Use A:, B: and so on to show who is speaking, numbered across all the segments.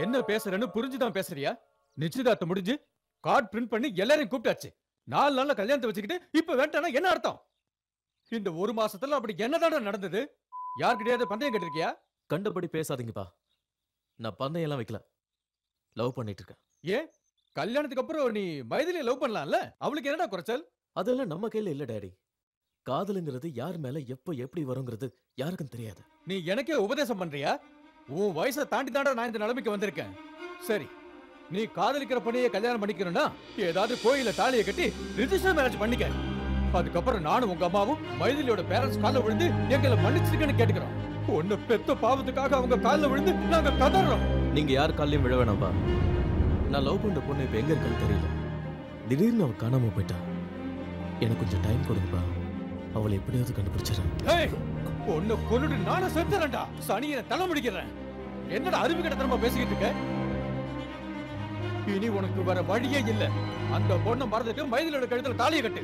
A: என்ன பேசுறேன்னு புரிஞ்சுதான் பேசுறியா? நிச்சயதார்த்தம் முடிஞ்சு கார்டு பிரிண்ட் பண்ணி எல்லாரையும் கூப்பிட்டாச்சு. 4 நாள்ல கல்யாணத்தை வச்சுக்கிட்டு இப்ப வேண்டானா என்ன அர்த்தம்? இந்த ஒரு மாசத்துல அப்படி என்னதான் நடந்தது? யார்கிட்டயாவது பந்தயம் கட்டிருக்கியா?
B: கண்டபடி பேசாதீங்கப்பா. நான் பந்தயம் எல்லாம் வைக்கல. லவ் பண்ணிட்டு இருக்கேன்.
A: ஏன் கல்யாணத்துக்கு அப்புறம் நீ மைதிலியை லவ் பண்ணலாம்ல? அவளுக்கு என்னடா குறைச்சல்?
B: அதெல்லாம் நம்ம கையில இல்ல டாடி. காதலுங்கிறது யார் மேல எப்ப எப்படி வருங்கிறது யாருக்கும் தெரியாது.
A: நீ எனக்கே உபதேசம் பண்றியா? உன் வயசை தாண்டி தாண்டா நான் இந்த நிலைமைக்கு வந்திருக்கேன். சரி, நீ காதலிக்கிற பொண்ணையே கல்யாணம் பண்ணிக்கணும்னா ஏதாவது கோயில தாலியை கட்டி ரிஜிஸ்டர் மேரேஜ் பண்ணிக்க. அதுக்கப்புறம் நானும் உங்க அம்மாவும் மைதிலியோட பேரண்ட்ஸ் காலில் விழுந்து எங்களை மன்னிச்சிருக்கேன்னு கேட்டுக்கிறோம். ஒன்னு பெத்த பாவத்துக்காக அவங்க காலில் விழுந்து நாங்க கதறோம்.
B: நீங்க யார் காலையும் விழ வேணாம்பா. நான் லவ் பண்ற பொண்ணு இப்ப எங்க இருக்கான்னு தெரியல. திடீர்னு அவ காணாம போயிட்டா. எனக்கு கொஞ்சம் டைம் கொடுங்கப்பா. அவளை எப்படியாவது கண்டுபிடிச்சிடறேன்.
A: பொண்ணு கொன்னுட்டு நானும் செத்துறேன்டா. சனியை தலை முடிக்கிறேன். என்னடா அறிவு கிட்டத்தனமா பேசிக்கிட்டு இருக்க? இனி உனக்கு வர வழியே இல்ல. அந்த பொண்ணை மறந்துட்டு மைதிலியோட கழுத்துல தாலியை கட்டு.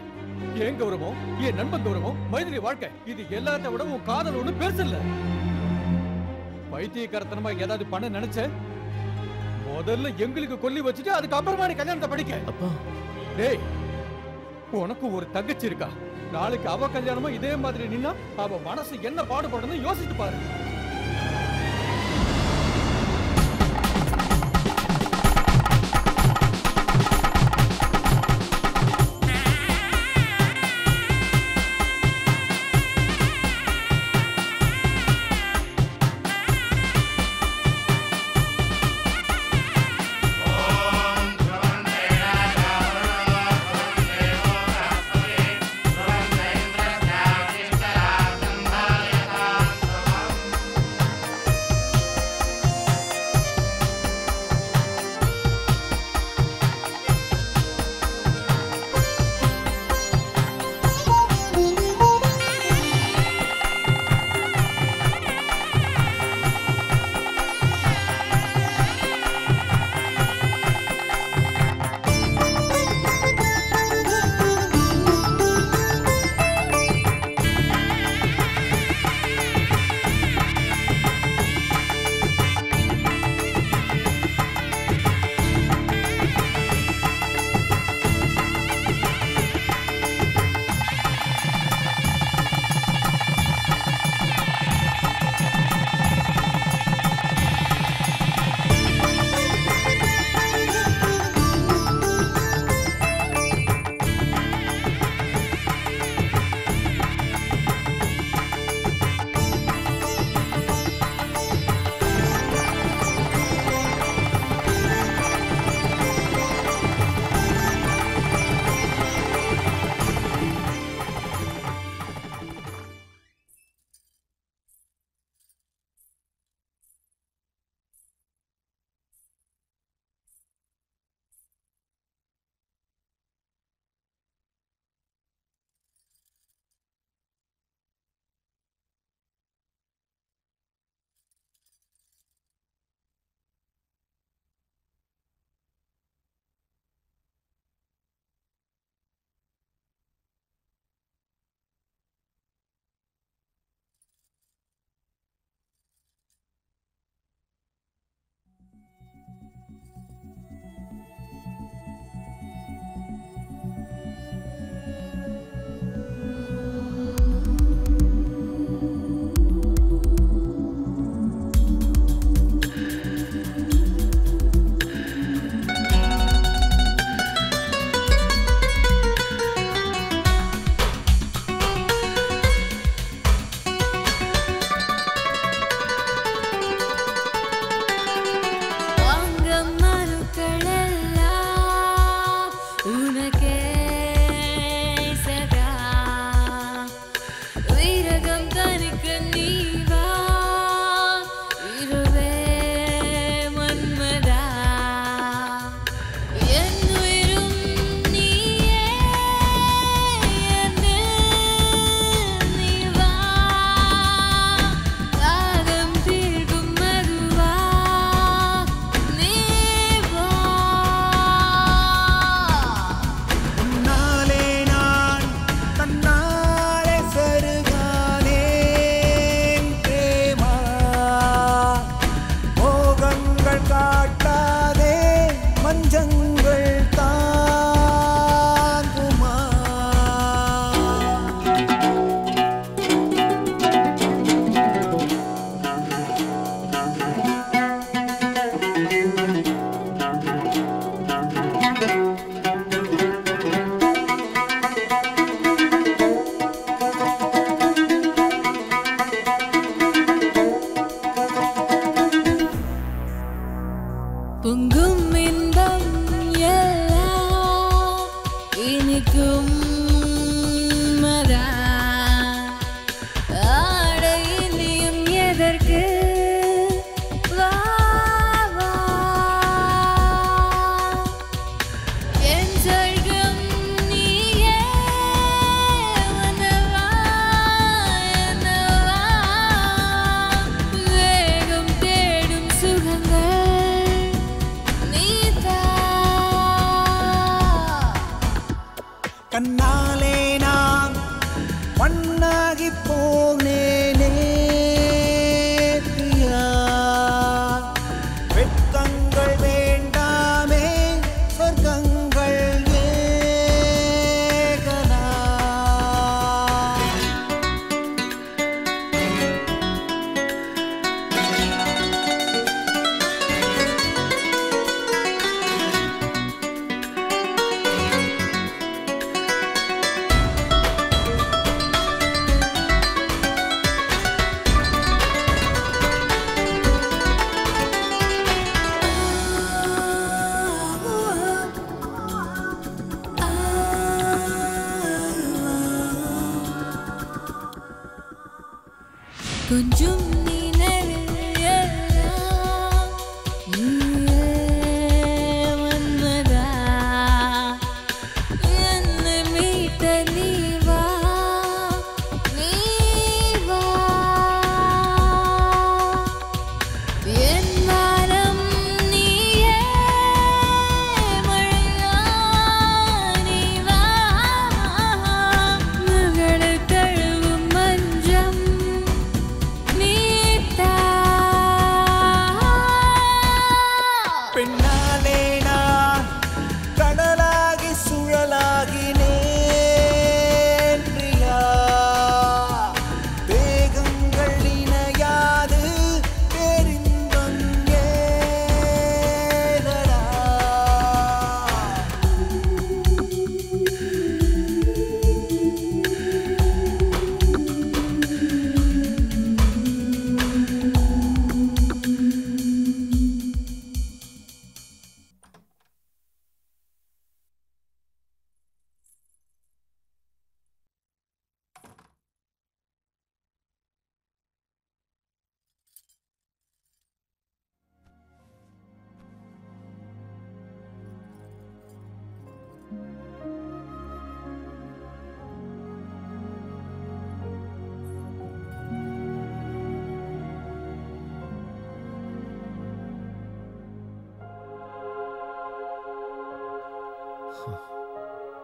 A: என் கௌரவம், என் நண்பன் கௌரவம், மைதிலி வாழ்க்கை, இது எல்லாத்த விட உன் காதல் ஒண்ணு பெருசு இல்ல. பைத்தியக்காரத்தனமா ஏதாவது பண்ண நினைச்ச முதல்ல எங்களுக்கு கொல்லி வச்சுட்டு அதுக்கப்புறமா நீ கல்யாணத்தை படிக்க.
B: அப்பா,
A: டேய், உனக்கு ஒரு தங்கச்சி இருக்கா. நாளைக்கு அவ கல்யாணமா இதே மாதிரி நின்னா அவ மனசு என்ன பாடுபடணும் யோசிச்சு பாரு.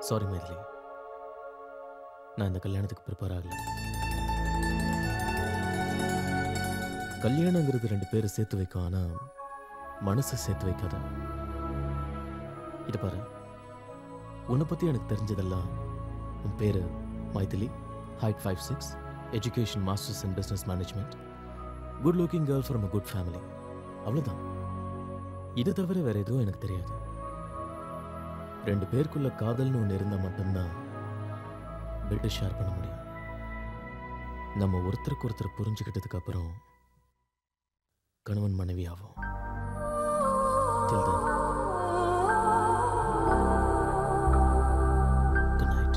B: சாரி மைதிலி, நான் இந்த கல்யாணத்துக்கு ப்ரிப்பேர் ஆகல. கல்யாணங்கிறது 2 பேரை சேர்த்து வைக்கும், ஆனா மனசை சேர்த்து வைக்காத. இது பாரு, உன்னை பத்தி எனக்கு தெரிஞ்சதெல்லாம் உன் பேரு Maithili, height 5'6", education masters in business management, good looking girl from a good family. அவ்வளோதான். இது தவிர வேற எதுவும் எனக்கு தெரியாது. 2 பேருக்குள்ள காதல்னு ஒன்று இருந்தால் மட்டும்தான் பெட்டை ஷேர் பண்ண முடியும். நம்ம ஒருத்தருக்கு ஒருத்தர் புரிஞ்சுக்கிட்டதுக்கு அப்புறம் கணவன் மனைவி ஆகும். Till then, good night.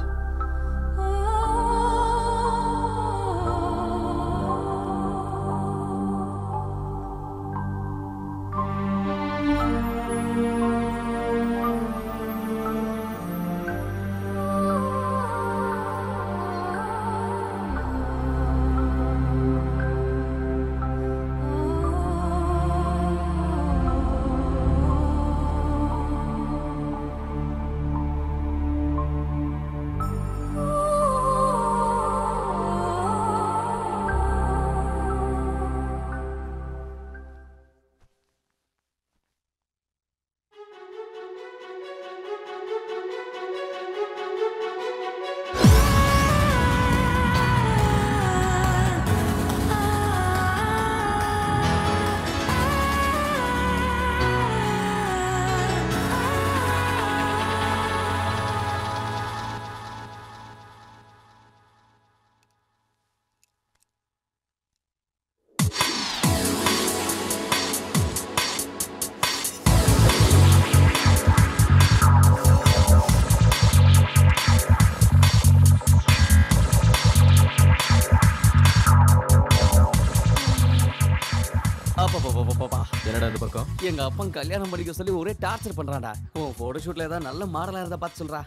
B: என்னடா இந்த பக்கம்?
C: எங்க அப்பா கல்யாணம் பண்ணிக்க சொல்லி ஒரே டார்ச்சர் பண்றான்டா. உன் போட்டோ ஷூட்ல ஏதாவது நல்ல மாடலா இருந்தா பார்த்து சொல்றா.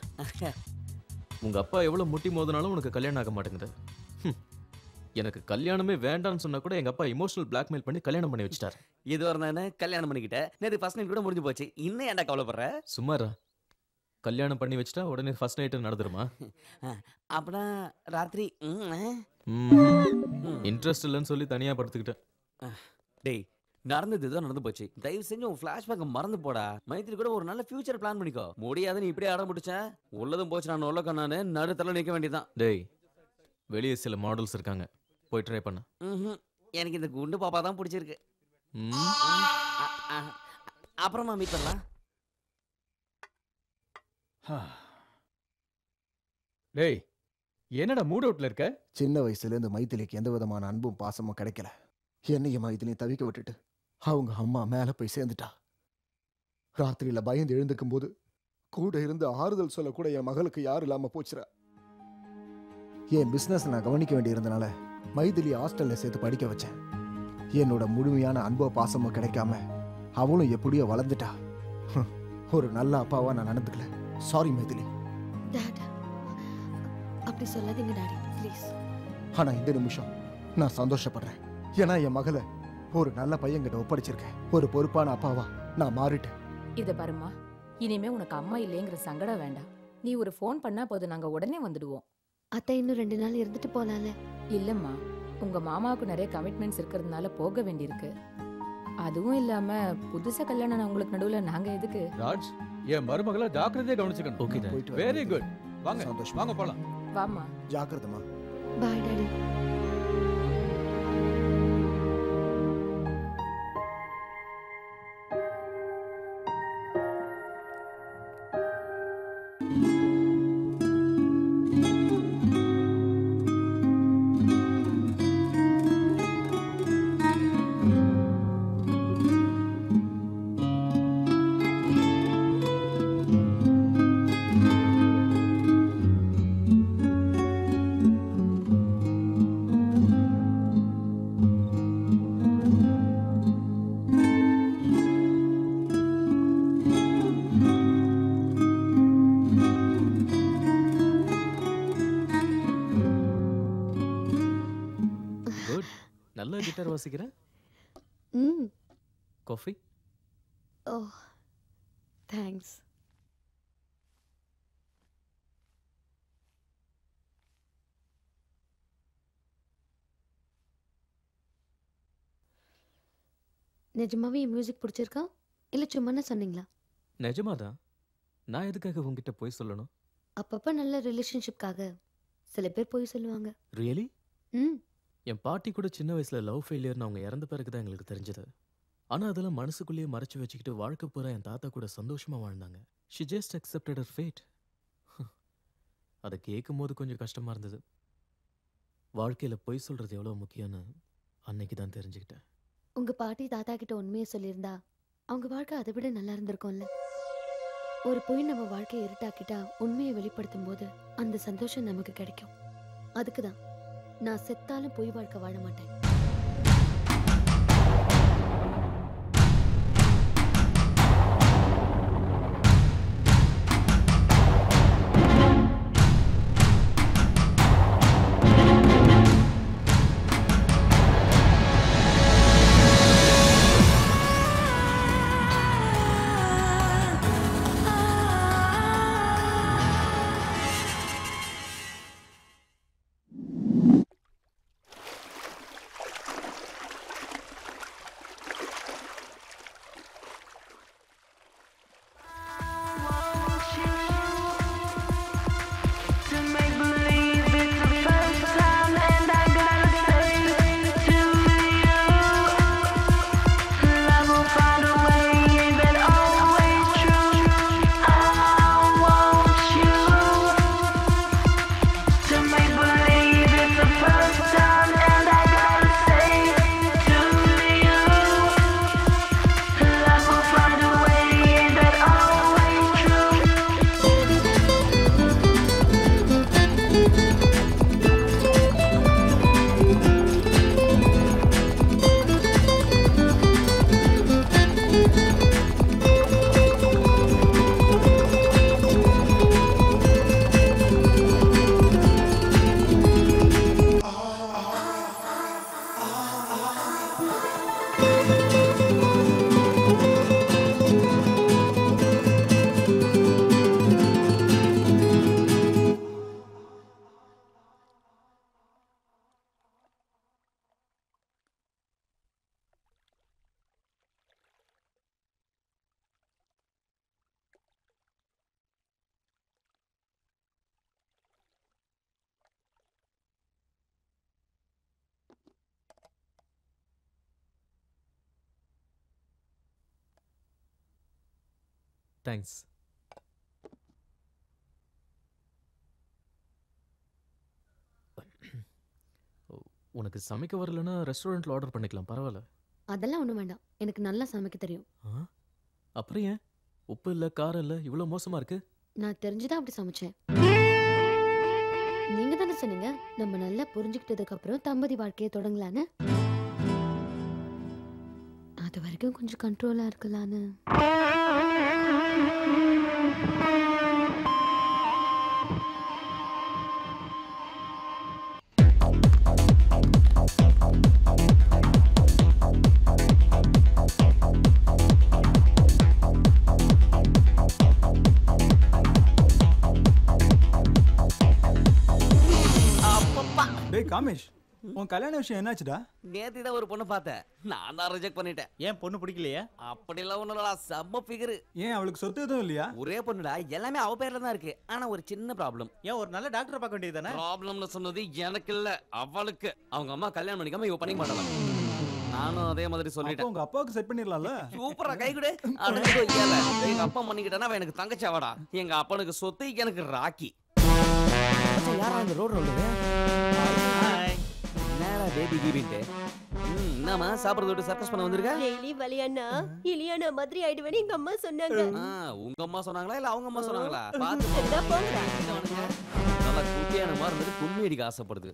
B: உங்க அப்பா எவ்வளவு முட்டி மோதினாலும் உனக்கு கல்யாணம் ஆக மாட்டேங்குது. எனக்கு கல்யாணமே வேண்டாம்னு சொன்னா கூட எங்க அப்பா இமோஷனல் பிளாக்மெயில் பண்ணி கல்யாணம் பண்ணி வச்சிட்டாரு.
C: இது வரணும் கல்யாணம் பண்ணிக்கிட்டேன். நேற்று ஃபர்ஸ்ட் நைட் கூட முடிஞ்சு போச்சு. இன்னும் ஏன்டா கவலைப்படுற?
B: சும்மாரா, கல்யாணம் பண்ணி வச்சிட்டா உடனே ஃபர்ஸ்ட் நைட்டு நடந்துருமா?
C: அப்படின்னா ராத்திரி
B: இன்ட்ரெஸ்ட் இல்லைன்னு சொல்லி தனியா படுத்துக்கிட்டேன்.
C: டேய், நடந்தது ஏதோ நடந்து போச்சு. தயவு செஞ்சு உன் ஃபிளாஷ்பேக் மறந்து போடா. மைத்திரி கூட ஒரு நல்ல ஃபியூச்சர் பிளான் பண்ணிக்கோ. முடியாது, நீ இப்படியே ஆட முடிச்சேன். உள்ளதும் போச்சு, நான் உள்ள கண்ணானு நடுத்தல நிக்க வேண்டியதான்.
B: டேய், வெளியே சில மாடல்ஸ் இருக்காங்க, போய் ட்ரை பண்ண.
C: எனக்கு இந்த குண்டு பாப்பா தான் பிடிச்சிருக்கு. அப்புறமா மீட் பண்ணலாம்.
A: டேய், என்னடா மூட் அவுட்ல இருக்க?
D: சின்ன வயசுல இருந்து மைதிலிக்கு எந்த விதமான அன்பும் பாசமும் கிடைக்கல. என்னையும் மைதிலியும் தவிக்க விட்டுட்டு அவங்க அம்மா மேல போய் சேர்ந்துட்டா. ராத்திரியில பயந்து எழுந்துக்கும் போது கூட இருந்து ஆறுதல் சொல்ல கூட என் மகளுக்கு யாரும் இல்லாம போச்சுரா. என் பிசினஸ் நான் கவனிக்க வேண்டியிருந்தனால மைதிலி ஹாஸ்டல்ல சேர்த்து படிக்க வச்சேன். என்னோட முழுமையான அன்போ பாசமோ கிடைக்காம அவளும் எப்படியோ வளர்ந்துட்டா. ஒரு நல்ல அப்பாவா நான் நடந்துக்கல. சாரி மைதிலி.
E: டாட், அப்படி சொல்லாதீங்க டாடி, ப்ளீஸ்.
D: ஆனா இந்த நிமிஷம் நான் சந்தோஷப்படுறேன். ஏன்னா என் மகளை ஒரு நல்ல பையன்கிட்ட ஒப்படைச்சிருக்கேன். ஒரு பொறுப்பான அப்பாவா நான் மாறிட்டேன்.
F: இத பாருமா, இனிமே உனக்கு அம்மா இல்லைங்கிற சங்கடம் வேண்டாம். நீ ஒரு ஃபோன் பண்ணா போது, நாங்க உடனே வந்துடுவோம்.
E: அத்தை இன்னும் 2 நாள் இருந்துட்டு போலாம்ல?
F: இல்லம்மா, உங்க மாமாவுக்கு நிறைய கமிட்மெண்ட்ஸ் இருக்கிறதுனால போக வேண்டியிருக்கு. அதுவும் இல்லாம புதுசா கல்யாணம் உங்களுக்கு நடுவுல நாங்க எதுக்கு?
A: ராஜ், என் மருமகளை ஜாக்கிரதையா கவனிச்சுக்கணும்.
B: ஓகே,
D: போயிட்டு
A: வெரி குட். வாங்க
D: சந்தோஷம்.
A: வாங்க போலாம்.
F: வாமா.
D: ஜாக்கிரதமா.
E: Bye daddy.
B: நல்லா கிட்டார் வாசிக்கிறேன். காஃபி?
E: Oh, thanks. நிஜமாவே என் மியூசிக் பிடிச்சிருக்கா இல்ல சும்மா சொன்னீங்களா?
B: நிஜமாதான். நான் எதுக்காக உங்ககிட்ட போய் சொல்லணும்?
E: அப்பப்ப நல்ல ரிலேஷன்ஷிப்காக சில பேர் போய் சொல்லுவாங்க.
B: ரியலி?
E: ம்.
B: என் பாட்டி கூட சின்ன வயசுல லவ் ஃபெயிலியர்னு அவங்க இறந்த பிறகு தான் எங்களுக்கு தெரிஞ்சது. ஆனா அதெல்லாம் மனசுக்குள்ளேயே மறைச்சு வச்சுக்கிட்டு வாழ்க்கை பூரா என் தாத்தா கூட சந்தோஷமா வாழ்ந்தாங்க. She just accepted her fate. அதை கேட்கும் போது கொஞ்சம் கஷ்டமா இருந்தது. வாழ்க்கையில பொய் சொல்றது எவ்வளவு முக்கியம்னு அன்னைக்கு தான் தெரிஞ்சுக்கிட்டேன்.
E: உங்க பாட்டி தாத்தா கிட்ட உண்மையை சொல்லியிருந்தா அவங்க வாழ்க்கை அதை விட நல்லா இருந்திருக்கும்ல. ஒரு பொய் நம்ம வாழ்க்கையை இருட்டாக்கிட்டா உண்மையை வெளிப்படுத்தும் போது அந்த சந்தோஷம் நமக்கு கிடைக்கும். அதுக்கு தான் நான் செத்தாலும் பொய் வாழ்க்கை வாழ மாட்டேன்.
B: தேங்க்ஸ். உனக்கு சமைக்க வரலன்னா ரெஸ்டாரண்ட்ல ஆர்டர் பண்ணிக்கலாம், பரவாயில்ல.
E: அதெல்லாம் ஒண்ணும் வேண்டாம், எனக்கு நல்லா சமைக்க தெரியும்.
B: அப்புறம் ஏன் உப்பு இல்ல காரம் இல்ல இவ்வளவு மோசமா இருக்கு?
E: நான் தெரிஞ்சுதான் அப்படி சமைச்சேன். நீங்க தானே சொன்னீங்க நம்ம நல்லா புரிஞ்சுக்கிட்டதுக்கு அப்புறம் தம்பதி வாழ்க்கையை தொடங்கலான்னு. அது வரைக்கும் கொஞ்சம் கண்ட்ரோலா இருக்கலான்னு.
G: காமேஷ், உன் கல்யாண விஷயம் என்னாச்சுடா?
C: நேத்து தான் ஒரு பொண்ணு பார்த்தேன், நான் தான் ரிஜெக்ட் பண்ணிட்டேன்.
G: ஏன் பொண்ணு பிடிக்கலையா?
C: அப்படிலாம் ஒண்ணுடா, செம்ம ஃபிகர்.
G: ஏன் அவளுக்கு சொத்து எதுவும் இல்லையா?
C: ஒரே பொண்ணுடா, எல்லாமே அவ பேர்ல தான் இருக்கு. ஆனா ஒரு சின்ன ப்ராப்ளம்.
G: ஏன் ஒரு நல்ல டாக்டரை பார்க்க வேண்டியதுதானே?
C: ப்ராப்ளம்னு சொன்னது எனக்கு இல்ல, அவளுக்கு. அவங்க அம்மா கல்யாணம் பண்ணிக்காம இவ பண்ணிக்க மாட்டாங்க. நானும் அதே மாதிரி சொல்லிட்டேன்.
G: உங்க அப்பாவுக்கு செட் பண்ணிடலாம்ல?
C: சூப்பரா கை கொடு. எங்க அப்பா பண்ணிக்கிட்டா அவ எனக்கு தங்கச்சாவாடா. எங்க அப்பனுக்கு சொத்து, எனக்கு ராக்கி. யாரா அந்த ரோட் ரோடு நேரா பேபி கீபிட்டு. என்னமா சாப்பிடுறது விட்டு சர்க்கஸ் பண்ண வந்திருக்க?
H: டெய்லி வலியானா இலியானா மாதிரி ஆயிடுவேன்னு எங்க அம்மா சொன்னாங்க.
C: உங்க அம்மா சொன்னாங்களா இல்ல அவங்க அம்மா சொன்னாங்களா? பாத்து
H: போங்கடா.
C: நல்லா குட்டியான மாதிரி இருந்துட்டு கும்மி அடிக்க ஆசைப்படுது.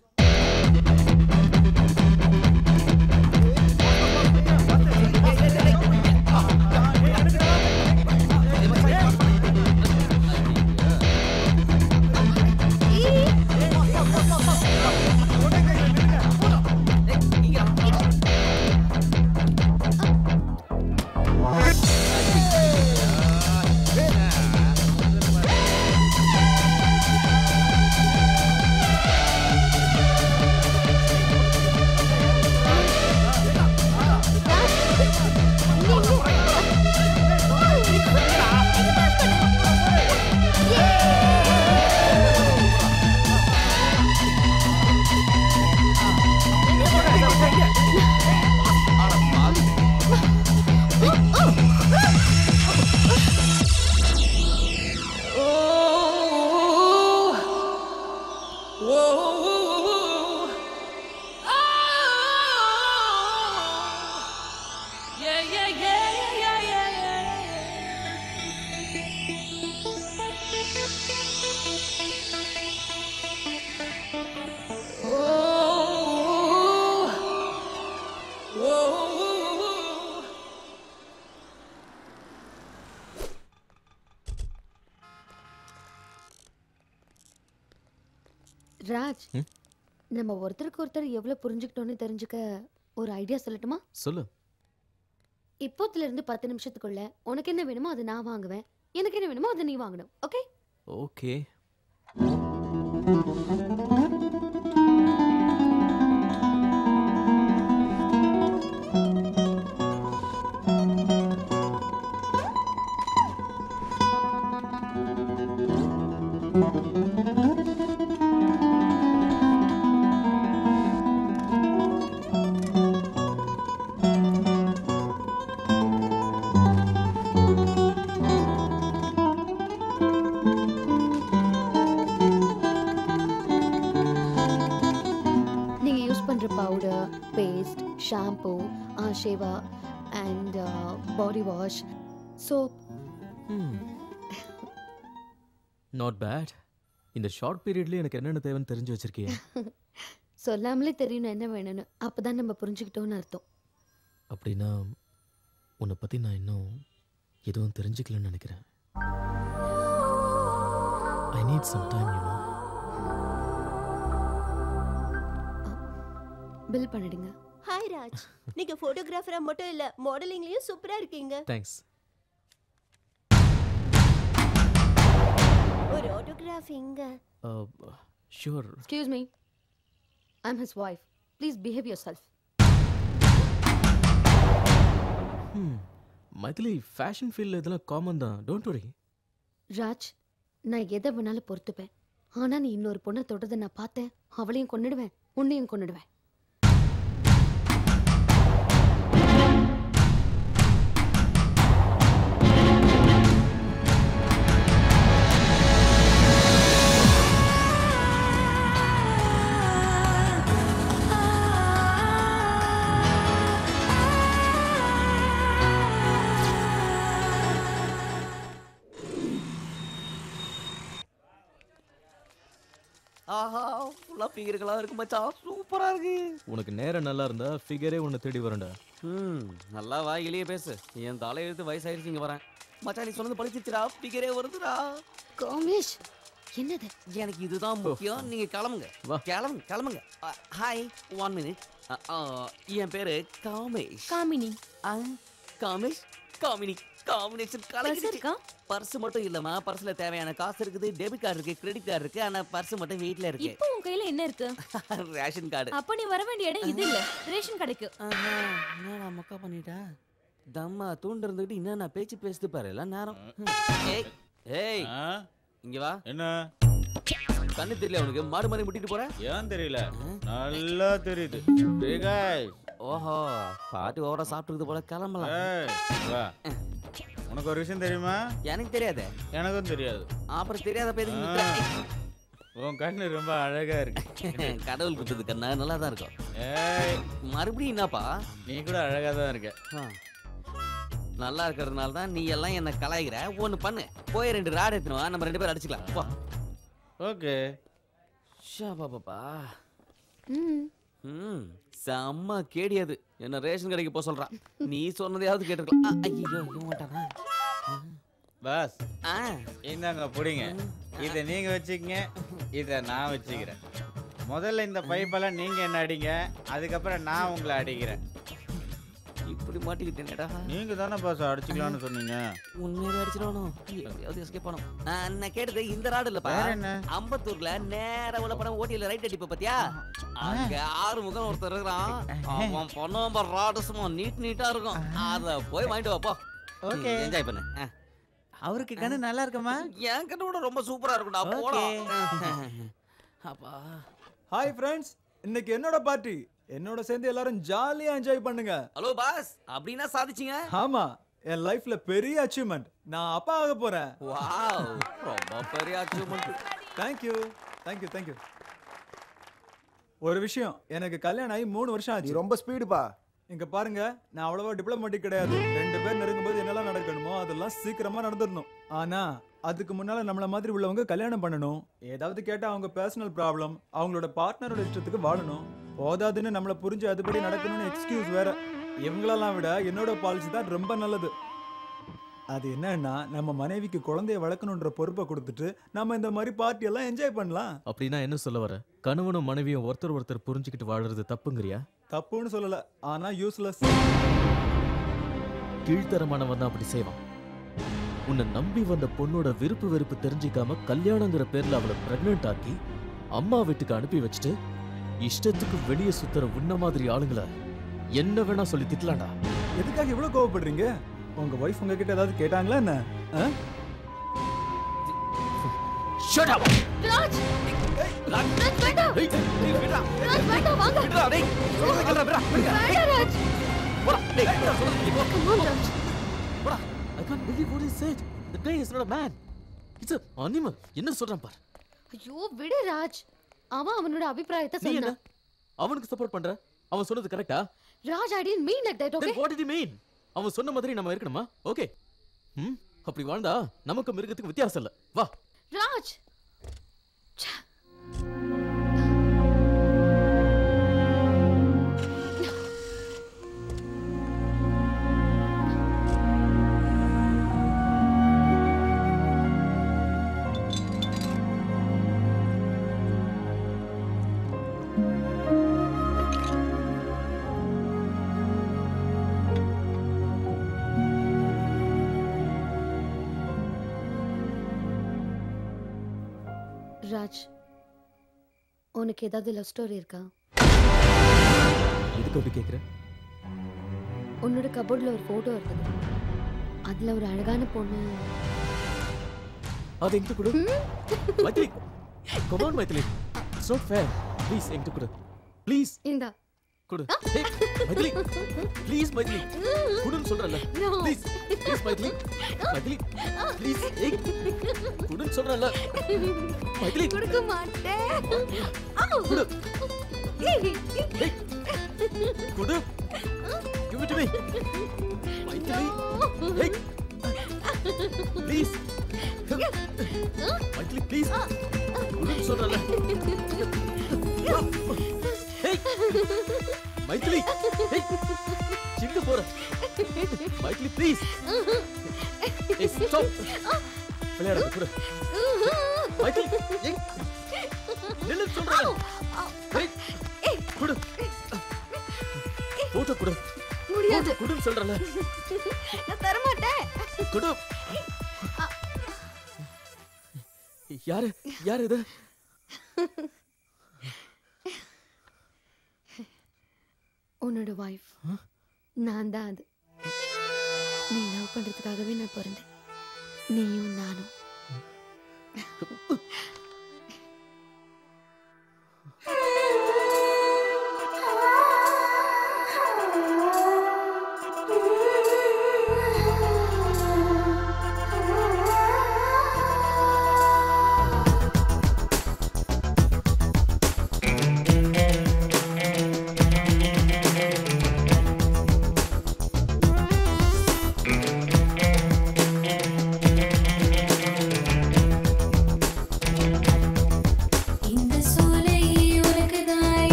E: ராஜ், நம்ம ஒருத்தருக்கு ஒருத்தர் எவ்வளவு புரிஞ்சுக்கிட்டோன்னு தெரிஞ்சுக்க ஒரு ஐடியா சொல்லட்டுமா?
B: சொல்லு.
E: இப்போத்துல இருந்து 10 நிமிஷத்துக்குள்ள உனக்கு என்ன வேணுமோ அதை நான் வாங்குவேன், எனக்கு என்ன வேணுமோ அதை நீ வாங்கணும். ஓகே?
B: ஓகே.
E: நீங்க யூஸ் பண்ற பவுடர், பேஸ்ட், ஷாம்பூ, ஷேவா and body wash, soap.
B: Not bad. இந்த ஷார்ட் பீரியட்ல எனக்கு என்னென்ன தேவைன்னு தெரிஞ்சு வச்சிருக்கியா?
E: சொல்லாமலே தெரியணும் என்ன வேணும்னு. அப்பதான் நம்ம புரிஞ்சுக்கிட்டோம்னு அர்த்தம்.
B: அப்படின்னா உன்னை பத்தி நான் இன்னும் எதுவும் தெரிஞ்சுக்கலன்னு நினைக்கிறேன். I need some time, you know.
E: Bill பண்ணிடுங்க.
H: ஹாய் ராஜ், நீங்க போட்டோகிராஃபரா மட்டும் இல்ல, மாடலிங்லயும் சூப்பரா இருக்கீங்க.
B: தேங்க்ஸ்.
H: ஒரு ஆட்டோகிராஃப் இங்க.
B: Sure.
E: Excuse me. I'm his wife. Please behave yourself.
B: Maithili, fashion ஃபீல்டில் இதெல்லாம் காமன் தான். Don't worry.
E: ராஜ், நான் எதை வேணாலும் பொறுத்துப்பேன். ஆனா நீ இன்னொரு பொண்ணை தொட்டதை நான் பார்த்தேன். அவளையும் கொன்னுடுவேன், உன்னையும் கொன்னுடுவேன்.
C: ஆஹா, ஃபுல்லா ஃபிகர்களா இருக்கு மச்சான், சூப்பரா இருக்கு.
B: உனக்கு நேரம் நல்லா இருந்தா ஃபிகரே உன்னை தேடி வரண்டா.
C: நல்லா வாயிலேயே பேசு. என் தலை எழுத்து வயசாயிருச்சு, இங்க வரேன். மச்சான், நீ சொன்னது பழிச்சிச்சுடா, ஃபிகரே வருதுடா.
E: காமேஷ், என்னது?
C: எனக்கு இதுதான் முக்கியம். நீங்க கிளம்புங்க, கிளம்புங்க, கிளம்புங்க. Hi, 1 minute. என் பேரு காமேஷ்.
F: காமினி.
C: காமேஷ், காமினி, காம்பினேஷன் கலக்கிடுச்சு. பர்ஸ் மட்டும் இல்லமா, பர்ஸ்ல தேவையான காசு இருக்குது, டெபிட் கார்டு இருக்கு, கிரெடிட் கார்டு இருக்கு, ஆனா பர்ஸ் மட்டும் வீட்ல இருக்கு.
F: இப்போ உன் கையில என்ன இருக்கு?
C: Ration card.
F: அப்ப நீ வர வேண்டிய இடம் இது இல்ல, ரேஷன் கடைக்கு.
C: என்னடா மக்கா பண்ணிட்டா? தம்மா தூண்டு இருந்துகிட்டு என்ன நான் பேச்சு பேசிட்டு பாரு எல்லாம் நேரம். ஏய் ஏய், இங்க வா.
I: என்ன
C: கண்ணு தெரியல உனக்கு? மாடு மாதிரி முட்டிட்டு போற?
I: ஏன் தெரியல? நல்லா தெரியுது.
C: ஓஹோ, பாட்டி ஓவரா சாப்பிட்டுருக்குது போல, கிளம்பலாம்.
I: உனக்கு ஒரு விஷயம் தெரியுமா?
C: எனக்கு தெரியாதே.
I: எனக்கும் தெரியாது.
C: அப்புறம் தெரியாத
I: உன் கண்ணு ரொம்ப அழகா இருக்கு.
C: கடவுள் குத்துது கண்ணா, நல்லா தான் இருக்கும்.
I: ஏய்,
C: மறுபடியும் என்னப்பா?
I: நீ கூட அழகா தான் இருக்க.
C: நல்லா இருக்கிறதுனால தான் நீ எல்லாம் என்ன கலாய்கிற. ஒன்னு பண்ணு, போய் 2 ராட் எடுத்துனு வா, நம்ம 2 பேரும் அடிச்சுக்கலாம். போ.
I: ஓகே.
C: பாப்பா. செம்ம கேடியாது. என்ன ரேஷன் கடைக்கு போக சொல்றான். நீ சொன்னதையாவது கேட்டுருக்கலாம். ஐயோ, மாட்டானா?
I: பாஸ், இந்தாங்க புடிங்க. இதை நீங்க வச்சுக்கங்க, இதை நான் வச்சுக்கிறேன். முதல்ல இந்த பைப்பெல்லாம் நீங்க என்ன அடிங்க, அதுக்கப்புறம் நான் உங்களை அடிக்கிறேன்.
C: இப்படி மாட்டிக்கிட்டேனேடா.
I: நீங்க தானே பாஸ் அடிச்சுக்கலாம்னு சொன்னீங்க.
C: உண்மையிலே அடிச்சிடணும். எப்படியாவது எஸ்கேப் பண்ணணும். நான் கேட்டது இந்த ராடு இல்லப்பா. அம்பத்தூர்ல நேரா உள்ள படம் ஓட்டியில ரைட் அடிப்ப பாத்தியா? அங்க 6 முகம் ஒருத்தர் இருக்கிறான். அவன் பொண்ணு ராடு சும்மா நீட்டா இருக்கும். அத போய் வாங்கிட்டு வாப்போ. ஓகே, என்ஜாய் பண்ணு.
I: அவருக்கு கண்ணு நல்லா இருக்குமா?
C: என் கண்ணோட ரொம்ப சூப்பரா இருக்கும்டா. போடா. அப்பா.
G: ஹாய் ஃப்ரெண்ட்ஸ், இன்னைக்கு என்னோட பார்ட்டி. என்னோட சேர்ந்து எல்லாரும் ஜாலியா என்ஜாய் பண்ணுங்க.
C: ஹலோ பாஸ், அப்படினா சாதிச்சீங்க?
G: ஆமா, என் லைஃப்ல பெரிய அச்சீவ்மெண்ட். நான் அப்பா ஆக போறேன்.
C: வாவ், ரொம்ப பெரிய அச்சீவ்மெண்ட்.
G: Thank you. ஒரு விஷயம், எனக்கு கல்யாணம் ஆகி 3 வருஷம் ஆச்சு.
D: ரொம்ப ஸ்பீடுப்பா.
G: இங்க பாருங்க, நான் அவ்வளவா டிப்ளமேட்டிக் கிடையாது. 2 பேர் நெருங்கும்போது என்னெல்லாம் நடக்கணுமோ அதெல்லாம் சீக்கிரமா நடந்துடணும். ஆனா அதுக்கு முன்னால நம்மள மாதிரி உள்ளவங்க கல்யாணம் பண்ணணும். ஏதாவது கேட்டா அவங்க பர்சனல் ப்ராப்ளம், அவங்களோட பார்ட்னரோட இஷ்டத்துக்கு வாழணும். போதாதுன்னு நம்மள புரிஞ்சு அதுபடி நடக்கணும்னு எக்ஸ்கியூஸ் வேற. இவங்களெல்லாம் விட என்னோட பாலிசி தான் ரொம்ப நல்லது. அது என்னன்னா, நம்ம மனைவிக்கு குழந்தைய வளர்க்கணுன்ற பொறுப்பை கொடுத்துட்டு நம்ம இந்த மாதிரி பார்ட்டி எல்லாம் என்ஜாய் பண்ணலாம்.
B: அப்படின்னா என்ன சொல்ல வர? கணவனும் மனைவியும் ஒருத்தர் புரிஞ்சுக்கிட்டு வாழறது தப்புங்கிறியா?
G: தப்புன்னு சொல்லல, ஆனா யூஸ்லெஸ்.
B: கீழ்த்தரமானவன் தான் அப்படி செய்வான். உன்னை நம்பி வந்த பொண்ணோட விருப்பு வெறுப்பு தெரிஞ்சிக்காம கல்யாணங்கிற பேர்ல அவளை பிரெக்னென்ட் ஆக்கி அம்மா வீட்டுக்கு அனுப்பி வச்சுட்டு இஷ்டத்துக்கு வெளியே சுத்துற உன்ன மாதிரி ஆளுங்களை என்ன வேணா சொல்லி திட்டலாம்டா.
G: எதுக்காக இவ்வளவு கோவப்படுறீங்க? உங்க வைஃப் உங்ககிட்ட ஏதாவது கேட்டாங்களா என்ன?
B: Shut up!
E: ராஜ் ராஜ் வேண்டாம். ராஜ் வேண்டாம், வாங்க. விடுடா டேய். சொல்றத கேளுடா, விடுடா. வேண்டாம் ராஜ்.
B: போடா டேய். சொல்றத கேளு.
E: Come on, Raj.
B: போடா. I can't believe what he said. The guy is not a man. It's a animal. என்ன சொல்றான் பார்.
E: ஐயோ விடு ராஜ். அவன் அவனோட அபிப்பிராயத்தை
B: நீ என்ன
E: சொன்னான்.
B: அவனுக்கு சப்போர்ட் பண்ற? அவன் சொன்னது கரெக்ட்டா?
E: Raj, I didn't mean like that, okay?
B: Then what did he mean? அவன் சொன்ன மாதிரி நம்ம இருக்கணுமா? ஓகே. அப்படி வாழ்ந்தா நமக்கு மிருகத்துக்கு வித்தியாசம் இல்ல. வா.
E: ராஜ். ராஜ், உனக்கு ஏதாவது லவ் ஸ்டோரி இருக்கா?
B: எதுக்கு அப்படி கேக்குற?
E: உன்னோட கபோர்ட்ல ஒரு போட்டோ இருக்குது. அதுல ஒரு அழகான பொண்ணு.
B: அது எங்க கொடு. Maithili. Come on Maithili. It's not fair. Please எங்க கொடு. Please.
E: இந்தா.
B: கொடு. ஏய் மைதிலி. Please மைதிலி. கொடுன்னு சொல்றல. Please. Please Maithili. Maithili. Please. ஏய். கொடுன்னு சொல்றல. மைதிலி.
E: கொடுக்க மாட்டேன்.
B: கொடு. ஏய். கொடு. Give it to me. Maithili. ஏய். Please. மைதிலி ப்ளீஸ். கொடுன்னு சொல்றல. ஏய். மைதிலி. ஏய். சிங்க போற. மைதிலி ப்ளீஸ். ஏய் ஸ்டாப். விளையாட கொடு. மைதிலி. ஏய். நில்லு சொல்றல. ஏய். கொடு. போட்டோ கொடு.
E: முடியாது.
B: கொடுன்னு சொல்றல.
E: நான் தர மாட்டேன்.
B: கொடு. யாரு இது?
E: உன்னோட வைஃப். நான் தான் அது. நீ லவ் பண்றதுக்காகவே நான் பிறந்தேன். நீயும் நானும்.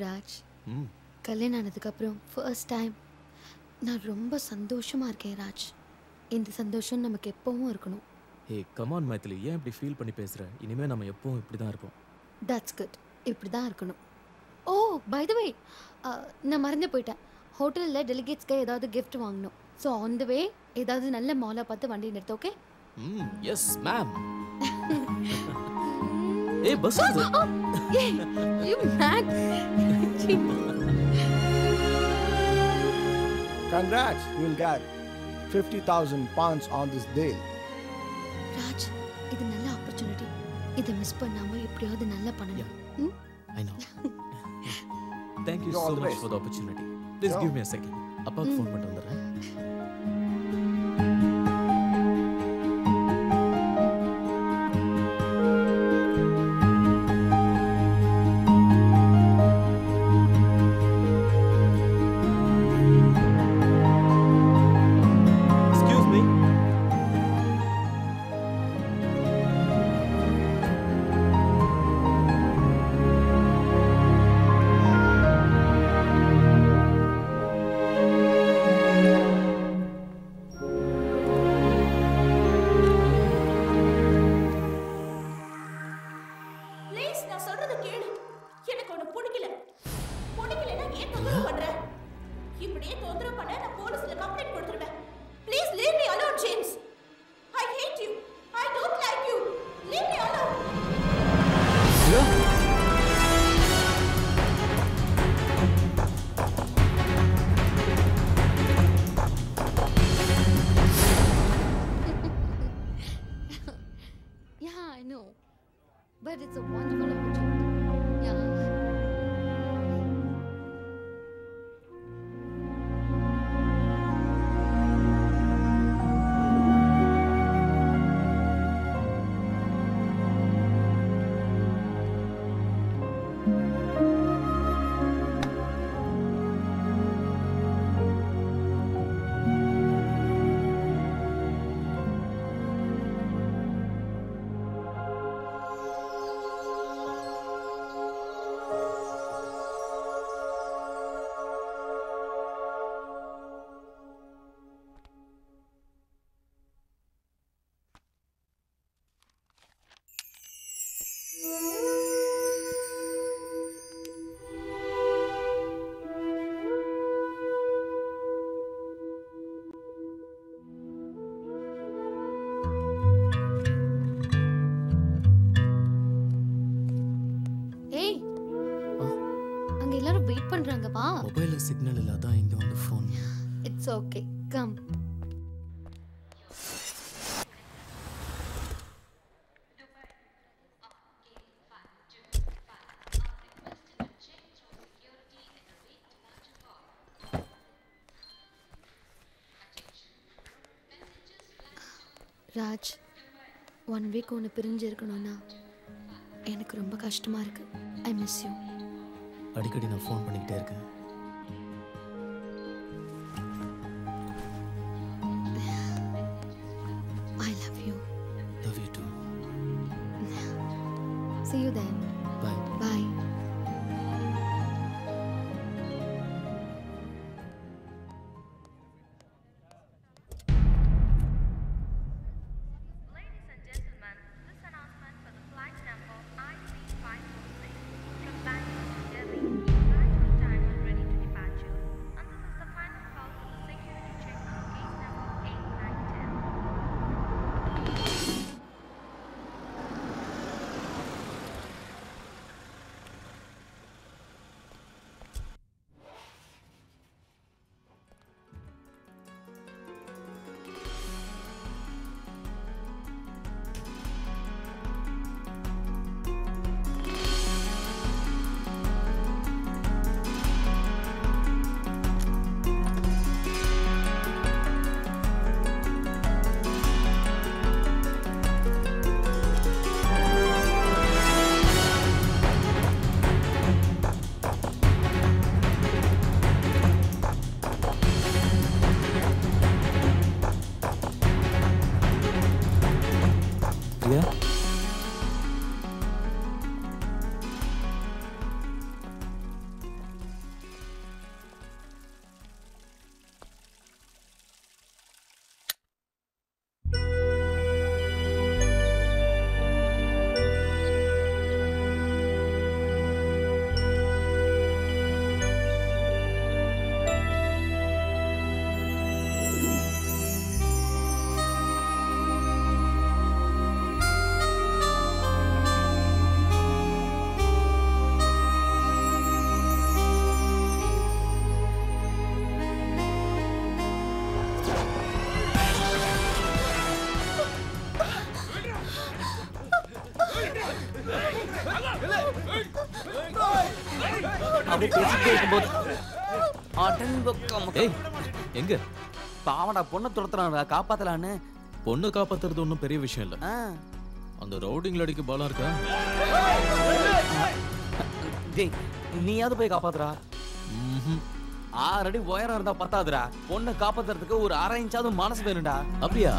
E: ராஜ்
B: ம்
E: கல்யாணம் ஆனதுக்கப்புறம் ஃபர்ஸ்ட் டைம் நான் ரொம்ப சந்தோஷமா இருக்கேன் ராஜ். இந்த சந்தோஷம் நமக்கு எப்பவும் இருக்கணும்.
B: ஏய் கமான் மைத்திலி, ஏன் இப்படி ஃபீல் பண்ணி பேசுற? இனிமே நம்ம எப்பவும் இப்படி தான் இருப்போம்.
E: That's good. இப்படி தான் இருக்கணும். ஓ பை த வே, நான் மறந்து போயிட்டேன். ஹோட்டலில் டெலிகேட்ஸ்க்கு ஏதாவது gift வாங்கணும். ஸோ ஆன் த வே ஏதாவது நல்ல மாலை பார்த்து வண்டி நிறுத்த. ஓகே?
B: Hmm yes ma'am. ஏய் பஸ் வருது.
E: You mad.
D: Congrats, you will get 50,000 pounds on this deal.
E: Raj, இது நல்ல ஆப்பர்ச்சுனிட்டி. இதை மிஸ் பண்ணாம எப்படியாவது நல்லா பண்ணணும். ம்?
B: I know. Thank you
D: You're
B: so
D: all the
B: much
D: best.
B: for the opportunity. Please
D: Yeah.
B: give me a second. அப்பாக்கு phone பண்ணிட்டு வந்துடுறேன். Excuse me.
H: ப்ளீஸ் நான் சொல்றத கேளு. எனக்கு உன்னை பிடிக்கல. பிடிக்கலனா ஏன் தொந்தரவு பண்ற? இப்படியே தொந்தரவு பண்ண நான் போலீஸ்ல கம்ப்ளைண்ட் கொடுத்துருவேன். Please leave me alone James. I hate you. I don't like you. Leave me alone.
E: Yeah, I know. But it's a wonderful opportunity. Yeah. ஏய், அங்க எல்லாரும் வெயிட் பண்றாங்க. வா.
B: மொபைல்ல சிக்னல் இல்ல, அதான் இங்க வந்து phone.
E: It's okay, come. Raj, 1 week ஒன்று பிரிஞ்சு இருக்கணும்னா எனக்கு ரொம்ப கஷ்டமா இருக்கு. I miss you.
B: அடிக்கடி நான் ஃபோன் பண்ணிக்கிட்டே இருக்கேன்.
E: I love you.
B: Love you too.
E: See you then.
B: Bye.
E: Bye.
J: Ladies and gentlemen, this announcement for the flight number IC546 from Bangalore to Delhi. Arrival time is ready to departure. And this is the final call for the security check on gate number 8, 9, 10.
B: ஏய் எங்க
C: பாவடா பொண்ணை துரத்துறான்டா காப்பாத்தலான்னு.
B: பொண்ணு காப்பாத்துறது ஒன்றும் பெரிய விஷயம் இல்ல. அந்த ரவுடிங்ல அடிக்க பாலா இருக்கா?
C: டேய் நீயாவது போய் காப்பாத்துறா. 6 அடி உயரம் இருந்தா பத்தாதுடா. பொண்ணை காப்பாத்துறதுக்கு ஒரு 1/2 இன்ச்சாவது மனசு வேணும்டா.
B: அப்படியா?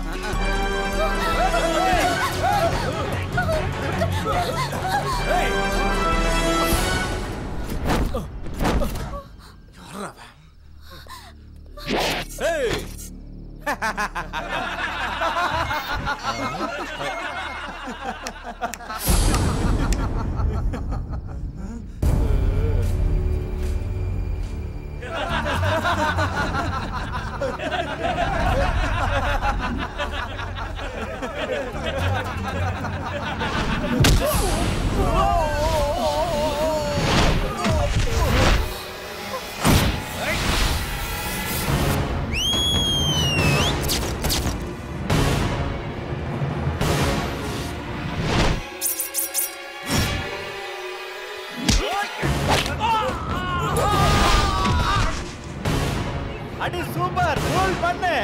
I: அடி சூப்பர் ரோல் பண்ணு.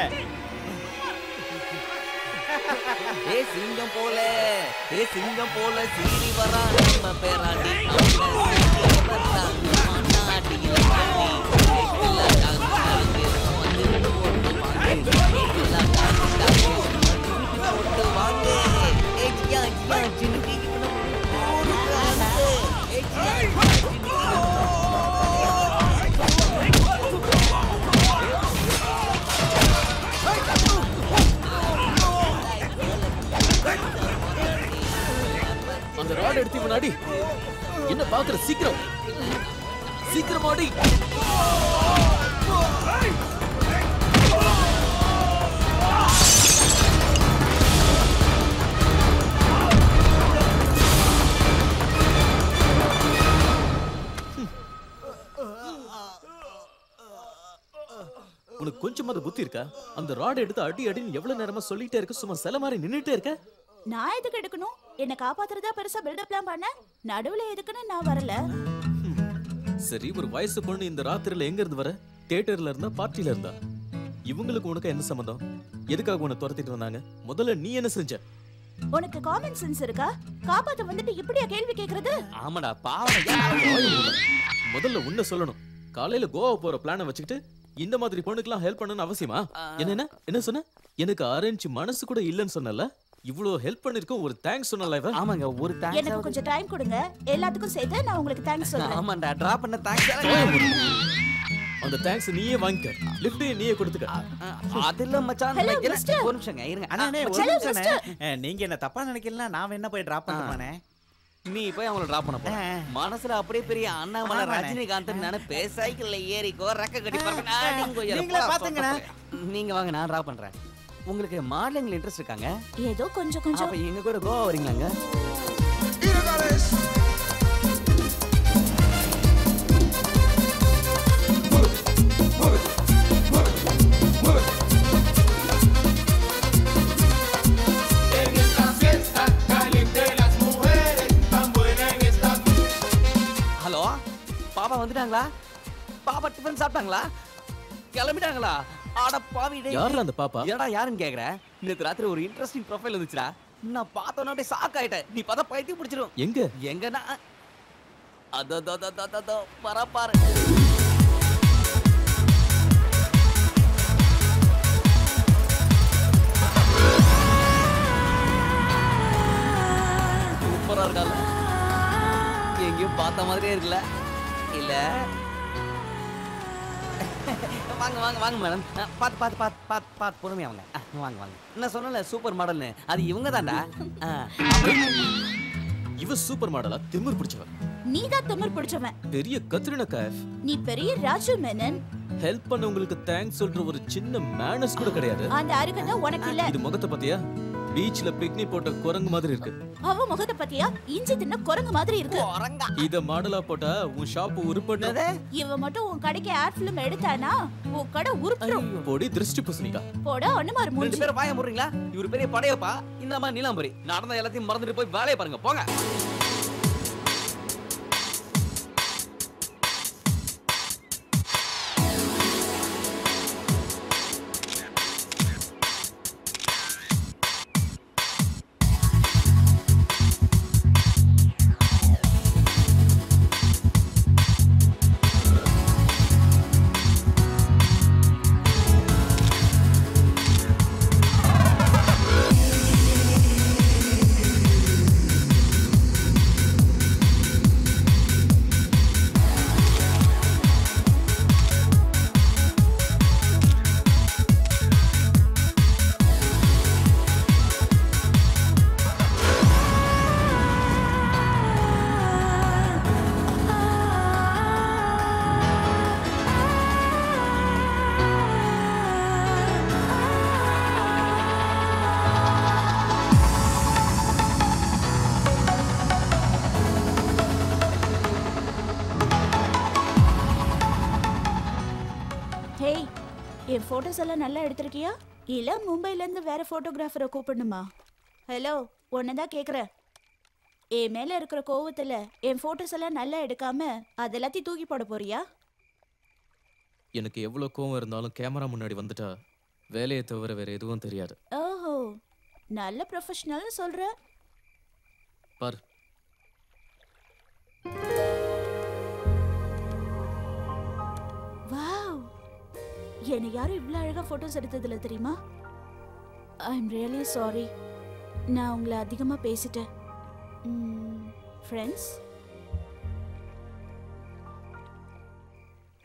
C: சிங்கம் போல சீறி வரா நம்ம பேராண்டி.
B: அந்த ராட் எடுத்து முன்னாடி என்ன பாக்குற? சீக்கிரம் சீக்கிரம் ஆடி. உனக்கு கொஞ்சமாவது புத்தி இருக்கா? அந்த ராட் எடுத்து அடி அடின்னு எவ்வளவு நேரமா சொல்லிட்டே இருக்க, சும்மா சில மாதிரி நின்னுட்டே இருக்க.
H: நான் எதுக்கு எடுக்கணும்? என்ன காப்பாத்துறதா பெருசா பில்டப்லாம் பண்ண? நடுவுல எதுக்குன்னு நான் வரல.
B: சரி, ஒரு வயசு பொண்ணு இந்த ராத்திரில எங்க இருந்து வர? தியேட்டர்ல இருந்தா, பார்ட்டில இருந்தா? இவங்களுக்கு உனக்கு என்ன சம்பந்தம்? எதுக்காக உன்னை துரத்திட்டு வந்தாங்க? முதல்ல நீ என்ன செஞ்ச?
H: உனக்கு காமன் சென்ஸ் இருக்கா? காப்பாத்த வந்துட்டு இப்படியா கேள்வி கேக்குறது?
C: ஆமாடா பாவம்.
B: முதல்ல உன்னை சொல்லணும். காலையில கோவா போற பிளான வச்சுக்கிட்டு இந்த மாதிரி பொண்ணுக்கெல்லாம் ஹெல்ப் பண்ணணும்னு அவசியமா? என்ன சொன்ன? எனக்கு அரேஞ்ச் மனசு கூட இல்லன்னு சொன்னல. இவ்ளோ ஹெல்ப் பண்ணிருக்கோம், ஒரு தேங்க்ஸ் சொன்னல இவ.
C: ஆமாங்க, ஒரு தேங்க்ஸ்.
H: எனக்கு கொஞ்சம் டைம் கொடுங்க, எல்லாத்துக்கும் சேர்த்து நான் உங்களுக்கு தேங்க்ஸ் சொல்றேன்.
C: ஆமாடா, டிராப் பண்ண தேங்க்ஸ்.
B: அந்த தேங்க்ஸ் நீயே வாங்கிக்க, லிஃப்ட் நீயே கொடுத்துக்க.
C: அதெல்லாம் மச்சான், ஒரு நிமிஷங்க இருங்க.
I: அண்ணே ஒரு நிமிஷம், நீங்க என்ன தப்பா நினைக்கலனா நான் வேணா போய் டிராப் பண்ணமானே.
C: நீ போய் அவங்கள டிராப் பண்ண போ. மனசுல அப்படியே பெரிய அண்ணாமலை ரஜினிகாந்த் நினைப்பே. சைக்கிள்ல ஏறிக்கோ, ரெக்க கட்டி பறக்க.
I: நீங்களே பாத்துங்கண்ணா.
C: நீங்க வாங்க, நான் டிராப் பண்றேன். உங்களுக்கு மாடலிங்ல இன்ட்ரெஸ்ட் இருக்காங்க?
H: ஏதோ கொஞ்சம் கொஞ்சம்.
C: அப்ப எங்க கூட கோவா வரீங்களாங்க? ஹலோ, பாப்பா வந்துட்டாங்களா? பாப்பா டிஃபன் சாப்பிட்டாங்களா? கிளம்பிட்டாங்களா? ஆட பாவி டேய்.
B: யாரா அந்த பாப்பா?
C: ஏடா யாருன்னு கேக்குற? நேத்து ராத்திரி ஒரு இன்ட்ரஸ்டிங் ப்ரொஃபைல் வந்துச்சுடா. நான் பார்த்தோன்னே அப்படியே ஷாக் ஆயிட்டேன். நீ பார்த்தா பைத்தியம் பிடிச்சிரும். எங்கனா அதோ பரப்பாரு. சூப்பரா இருக்கல. எங்கேயும் பார்த்த மாதிரியே இருக்குல்ல? இல்ல வாங்க வாங்க வாங்க மேடம். பாத்து பொறுமையா வாங்க. வாங்க வாங்க. என்ன சொன்னல சூப்பர் மாடல்னு, அது இவங்க தான்டா.
B: இவ சூப்பர் மாடலா? திமிர் பிடிச்சவன்.
H: நீதான் திமிர் பிடிச்சவன்.
B: பெரிய கத்ரினா கைஃப்.
H: நீ பெரிய ராஜு மேனன்.
B: ஹெல்ப் பண்ண உங்களுக்கு தேங்க்ஸ் சொல்ற ஒரு சின்ன மேனர்ஸ் கூட கிடையாது.
H: அந்த அருகதை உனக்கு இல்ல.
B: இது முகத்தை பத்தியா? பீச்ல பிக்னிக் போட்ட குரங்கு மாதிரி இருக்கு.
H: அவ முகத்தை பத்தியா? இஞ்சி தின்ன குரங்கு மாதிரி இருக்கு.
B: இத மாடலா போட்டா உன் ஷாப் உருப்படாதே.
H: இவ மட்டும் உன் கடைக்கு ஆட் ஃபிலிம் எடுத்தானா உன் கடை உருப்பிடும்.
B: போடி திருஷ்டி புசனிக்கா.
H: போடா அண்ணமார் மூஞ்சி.
C: ரெண்டு பேரும் வாய மூடுறீங்களா? இவரு பெரிய படையப்பா, இந்த மாதிரி நீலாம்பரி. நடந்த எல்லாத்தையும் மறந்துட்டு போய் வேலையை பாருங்க, போங்க.
H: ஹேய், என் ஃபோட்டோஸ் எல்லாம் நல்லா எடுத்திருக்கியா? இல்ல மும்பைல இருந்து வேற ஃபோட்டோகிராஃபரை கூப்பிடணுமா? ஹலோ, உன்னதான் கேக்குறேன். என் மேல இருக்கிற கோவத்துல என் ஃபோட்டோஸ் எல்லாம் நல்லா எடுக்காம அது எல்லாத்தையும் தூக்கி போட போறியா?
B: எனக்கு எவ்வளோ கோவம் இருந்தாலும் கேமரா முன்னாடி வந்துட்டா வேலையை தவிர வேற எதுவும் தெரியாது.
H: ஓஹோ, நல்ல ப்ரொஃபஷனல்னு சொல்ற.
B: பார்,
H: வாவ், என்னை யாரும் இவ்வளோ அழகா ஃபோட்டோஸ் எடுத்ததில்ல தெரியுமா? ஐ எம் ரியலி சாரி, நான் உங்களை அதிகமாக பேசிட்டேன். Friends,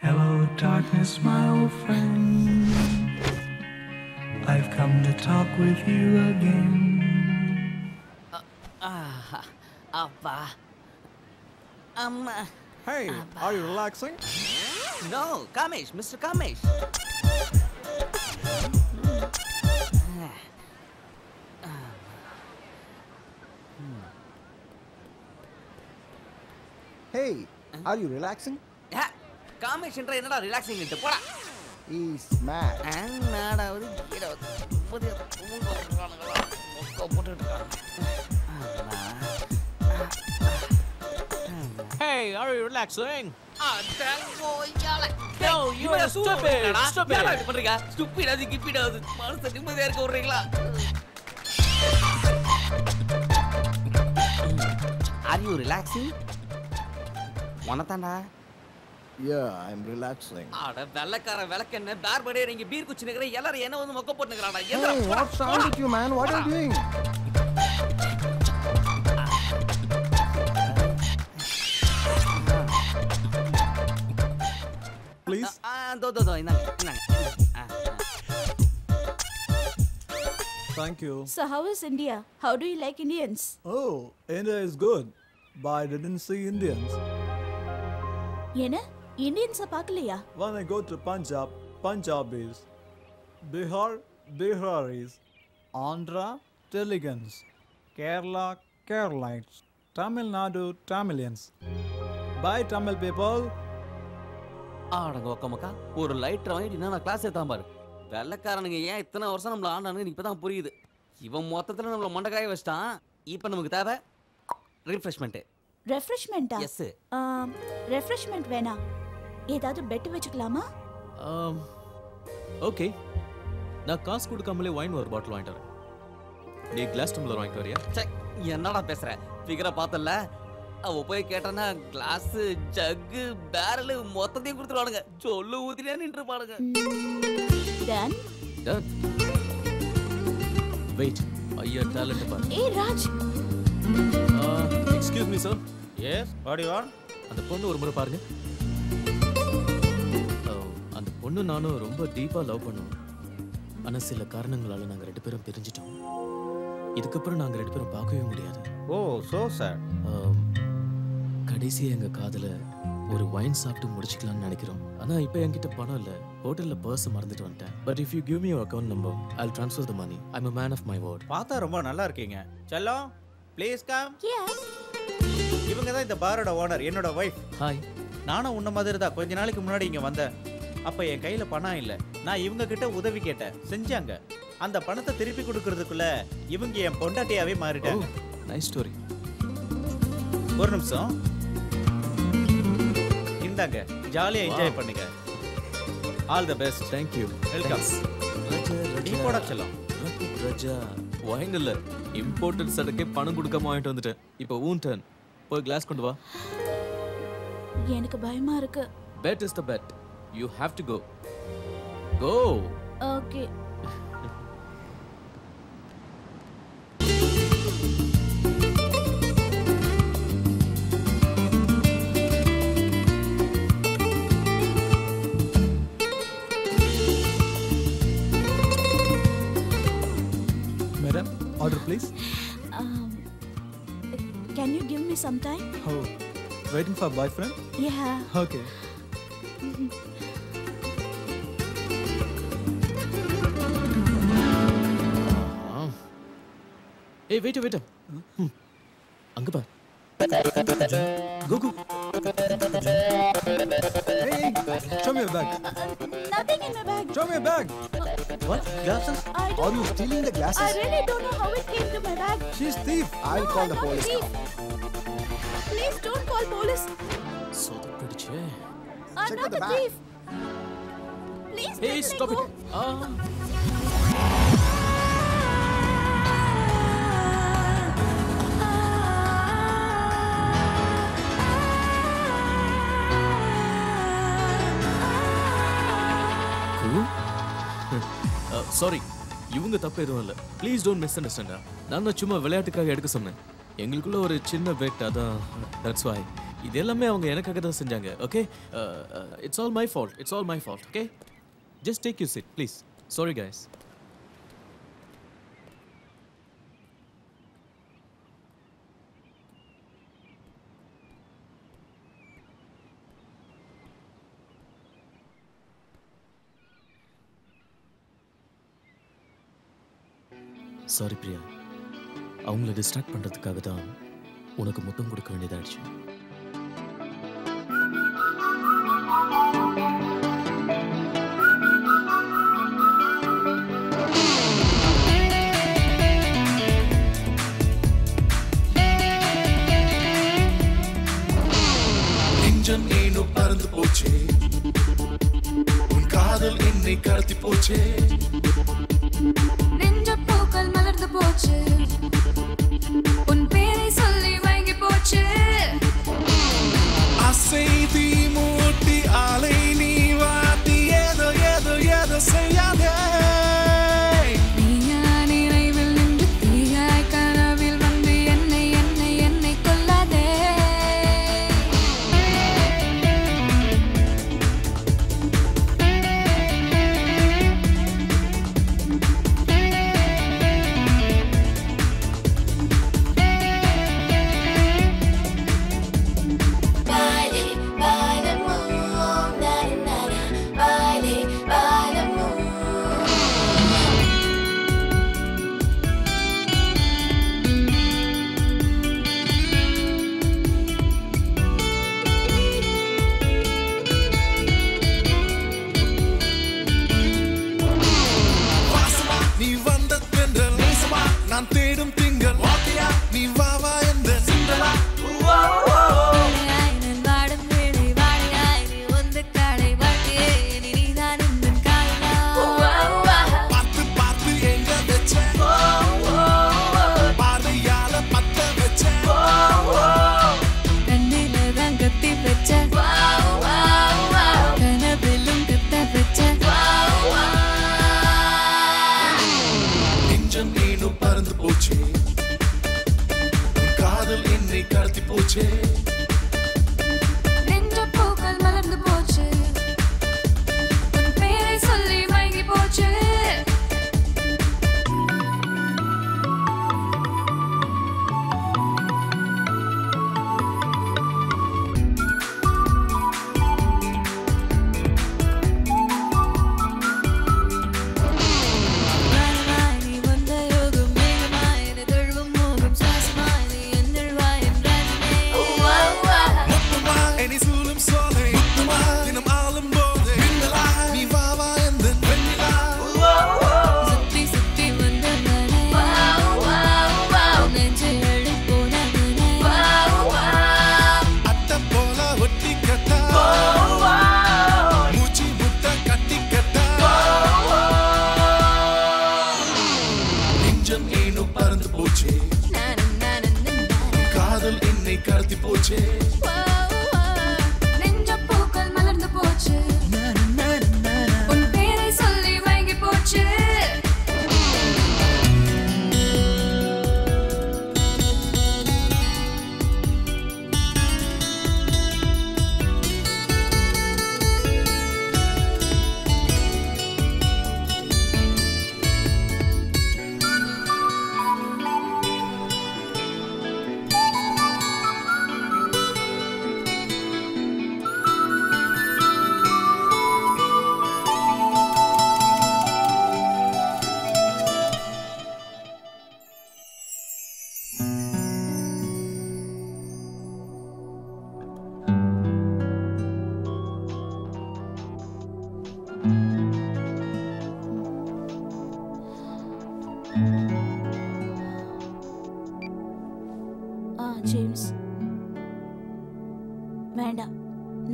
K: Hello, darkness, my old friend. I've come to talk with you again.
C: அப்பா அம்மா.
G: Hey, are you relaxing?
C: No, Kamesh, Mr. Kamesh.
D: Hey, are you relaxing?
C: Kamesh என்ற என்னடா ரிலாக்ஸிங் கிட்ட போடா.
D: He's mad.
C: நாடாவது கீடாவது புதிய தூங்க வர்றானுங்களா மொக்க போட்டுட்டு இருக்காங்க.
B: Hey, are you relaxing?
C: அடங்கோ Yala.
B: No, you are stupid. Stupid.
C: யாரா இது பண்றீங்க? ஸ்டூபிட் அது கிப்பிடாது. மனச நிம்மதியா இருக்க விடுறீங்களா? Are you relaxing? வணத்தாண்டா.
D: Yeah, I'm relaxing.
C: அட வெள்ளக்கார விளக்கென்ன பேர்படே நீங்க பீர் குச்சி நிக்கிற எல்லாரும் என்ன வந்து மொக்க போட்டுங்கறாடா.
D: Hey, what's wrong with you, man? What are you doing?
G: Please.
C: தோ இந்தாங்க.
G: Thank you.
H: so how is India? How do you like Indians?
G: Oh, India is good, but I didn't see Indians.
H: என்ன, இந்தியன்ஸை பார்க்கலையா?
G: When I go to Punjab, Punjabis, Bihar, Biharis, Andhra, Teluguans, Kerala, Keralites, Tamil Nadu, Tamilians. Bye, Tamil people.
C: ஆடங்க ஒக்கமக்கா ஒரு lighter வாங்கிட்டு நான் class ஏத்தாம பாரு. வெள்ளக்காரனுங்க ஏன் இத்தனை வருஷம் நம்மள ஆண்டானுங்க இப்பதான் புரியுது. இவன் மொத்தத்துல நம்மள மண்டக்காய வச்சிட்டான். இப்போ நமக்கு தேவை ரிஃப்ரெஷ்மெண்ட்.
H: ரெஃப்ரெஷ்மெண்டா?
C: எஸ்.
H: ரெஃப்ரெஷ்மெண்ட் வேணா, ஏதாவது பெட் வச்சுக்கலாமா?
B: ஓகே, நான் காசு கொடுக்காமலே வைன் ஒரு பாட்டில் வாங்கிட்டு வரேன். நீ கிளாஸ் டம்ளர் வாங்கிட்டு வரியா?
C: என்னடா பேசுற? ஃபிகரை பார்த்தல, அவ போய் கேட்டானா கிளாஸ் ஜக்கு பேரல் மொத்தத்தையும் கொடுத்துருவானுங்க. சொல்லு ஊத்தினே நின்று பாருங்க.
H: Done
B: done. வெயிட், ஐயா டேலண்ட் பாரு.
H: ஏய் Raj.
B: Excuse me sir.
I: Yes, what do you want?
B: அந்த பொண்ணு ஒரு முறை பாருங்க. அந்த பொண்ணு நானும் ரொம்ப டீப்பா லவ் பண்ணோம். ஆனா சில காரணங்களால நாங்க ரெண்டு பேரும் பிரிஞ்சிட்டோம். இதுக்கப்புறம் நாங்க ரெண்டு பேரும் பார்க்கவே முடியாது.
I: Oh, so sad.
B: கடைசியா எங்க காதல ஒரு வைன் சாப்பிட்டு முடிச்சுக்கலாம்னு நினைக்கிறோம். ஆனா இப்போ என்கிட்ட பணம் இல்ல. ஹோட்டல்ல பர்ஸ் மறந்துட்டு வந்துட்டேன். But if you give me your account number, I'll transfer the money. I'm a man of my word.
I: பார்த்தா ரொம்ப நல்லா இருக்கீங்க. செல்லம், ப்ளீஸ் கம்.
H: Yes.
I: இவங்க தான் இந்த பாரோட ஓனர், என்னோட வைஃப்.
B: ஹாய்.
I: நானும் உன்ன மாதிரி தான் கொஞ்ச நாளைக்கு முன்னாடி இங்க வந்தேன். அப்ப என் கையில பணம் இல்ல. நான் இவங்க கிட்ட உதவி கேட்டேன், செஞ்சாங்க. அந்த பணத்தை திருப்பி கொடுக்கறதுக்குள்ள இவங்க என் பொண்டாட்டியாவே மாறிட்டாங்க.
B: Nice story.
I: ஒரு நிமிஷம் இந்தாங்க, ஜாலியா என்ஜாய் பண்ணுங்க. All the best.
B: Thank you.
I: Welcome. நீ போடா செல்லம்.
B: ராஜா, வைன் இல்ல, இம்போர்ட்டட் சரக்கே பணம் கொடுக்காம வாங்கிட்டு வந்துட்டேன். இப்போ ஊன் டர்ன். போய் கிளாஸ் கொண்டு வா.
H: எனக்கு பயமா இருக்கு.
B: Bet is the bet. You have to go. Go.
H: Okay.
G: Madam, order please.
H: Can you give me some time?
G: Oh, waiting for boyfriend?
H: Yeah.
G: Okay.
B: Hey, wait. அங்க பார். Go.
G: Hey, show Show me your bag.
H: Nothing in my bag.
G: Show me your bag.
D: What? Glasses?
H: I
D: Are
H: don't
D: you
H: know.
D: stealing the
H: I
D: glasses?
H: really don't know how it came to my bag.
G: She's thief.
D: I'll
H: No,
D: call
H: I'm
D: the
H: not a
D: police
H: thief.
D: now.
H: Please don't call police.
B: சொதப்பிடுச்சே.
H: I'm
D: Check
H: not
D: with the
H: a
D: bag.
H: thief. Please
B: Hey,
H: let me
B: stop
H: go.
B: it. Sorry, இவங்க தப்பு எதுவும் இல்லை. Please don't miss அண்டர்ஸ்டாண்டா. நான் தான் சும்மா விளையாட்டுக்காக எடுக்க சொன்னேன். எங்களுக்குள்ள ஒரு சின்ன பெட், அதான் தட்ஸ் வை. இது எல்லாமே அவங்க எனக்காக தான் செஞ்சாங்க. Okay, it's all my fault. It's all my fault. Okay, just take you sit please. Sorry guys. Sorry Priya, அவங்கள டிஸ்ட்ராக்ட் பண்ணுறதுக்காக தான் உனக்கு முத்தம் கொடுக்க வேண்டியதாகிடுச்சு.
L: நெஞ்சம் ஏனோ பறந்து போச்சே, உன் காதல் என்னை கடத்தி போச்சே.
M: பூக்கள் மலர்ந்து போச்சு, உன் பேரை சொல்லி வாங்கி போச்சு.
L: ஆசை தீ மூட்டி ஆலை நீ வாட்டி ஏதோ ஏதோ ஏதோ செய்யாதே.
M: நீயா நினைவில் நின்று தீயாய் கனவில் வந்து என்னை என்னை என்னை கொல்லாதே.
H: By the moon,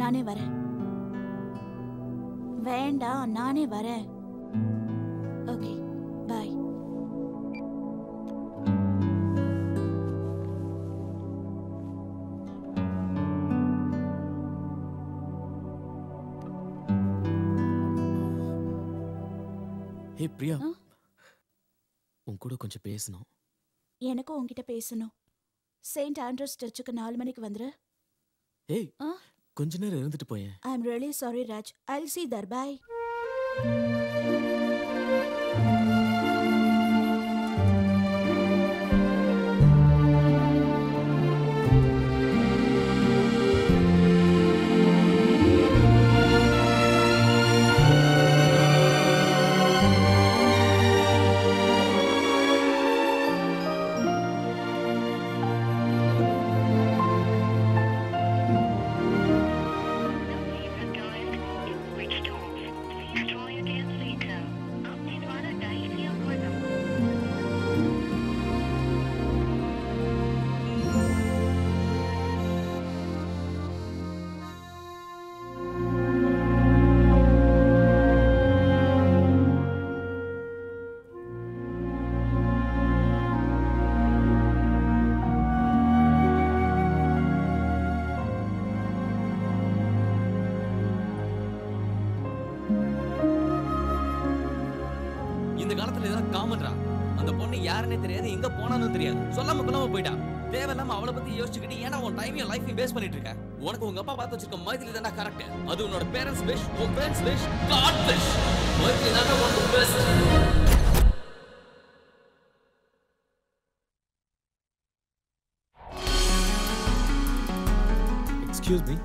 H: நானே வரேன். வேண்டாம், நானே வரேன். ஓகே, பாய்.
B: ஹே பிரியா, உன் கூட கொஞ்சம் பேசணும்.
H: எனக்கும் உன்கிட்ட பேசணும். செயின்ட் ஆண்ட்ரூஸ் சர்ச்சுக்கு 4 மணிக்கு வந்துரு.
B: ஏய், கொஞ்ச நேரம் இருந்துட்டு போயேன்.
H: I am really sorry Raj. I'll see there. Bye.
C: இந்த காலத்துல இதெல்லாம் காமன்ரா. அந்த பொண்ணு யாருன்னே தெரியாது, எங்க போனான்னு தெரியாது, சொல்லாம கொள்ளாம போயிட்டா. தேவையில்லாம அவளை பத்தி யோசிச்சுக்கிட்டு ஏன்னா உன் டைமையும் லைஃபையும் வேஸ்ட் பண்ணிட்டு இருக்க. உனக்கு உங்க அப்பா பார்த்து வச்சிருக்க மைதிலி தானே கரெக்ட். அது உன்னோட பேரண்ட்ஸ் விஷ், உன் friends wish, god wish. Maithili தானே உனக்கு பெஸ்ட்.
B: எக்ஸ்கியூஸ் மீ,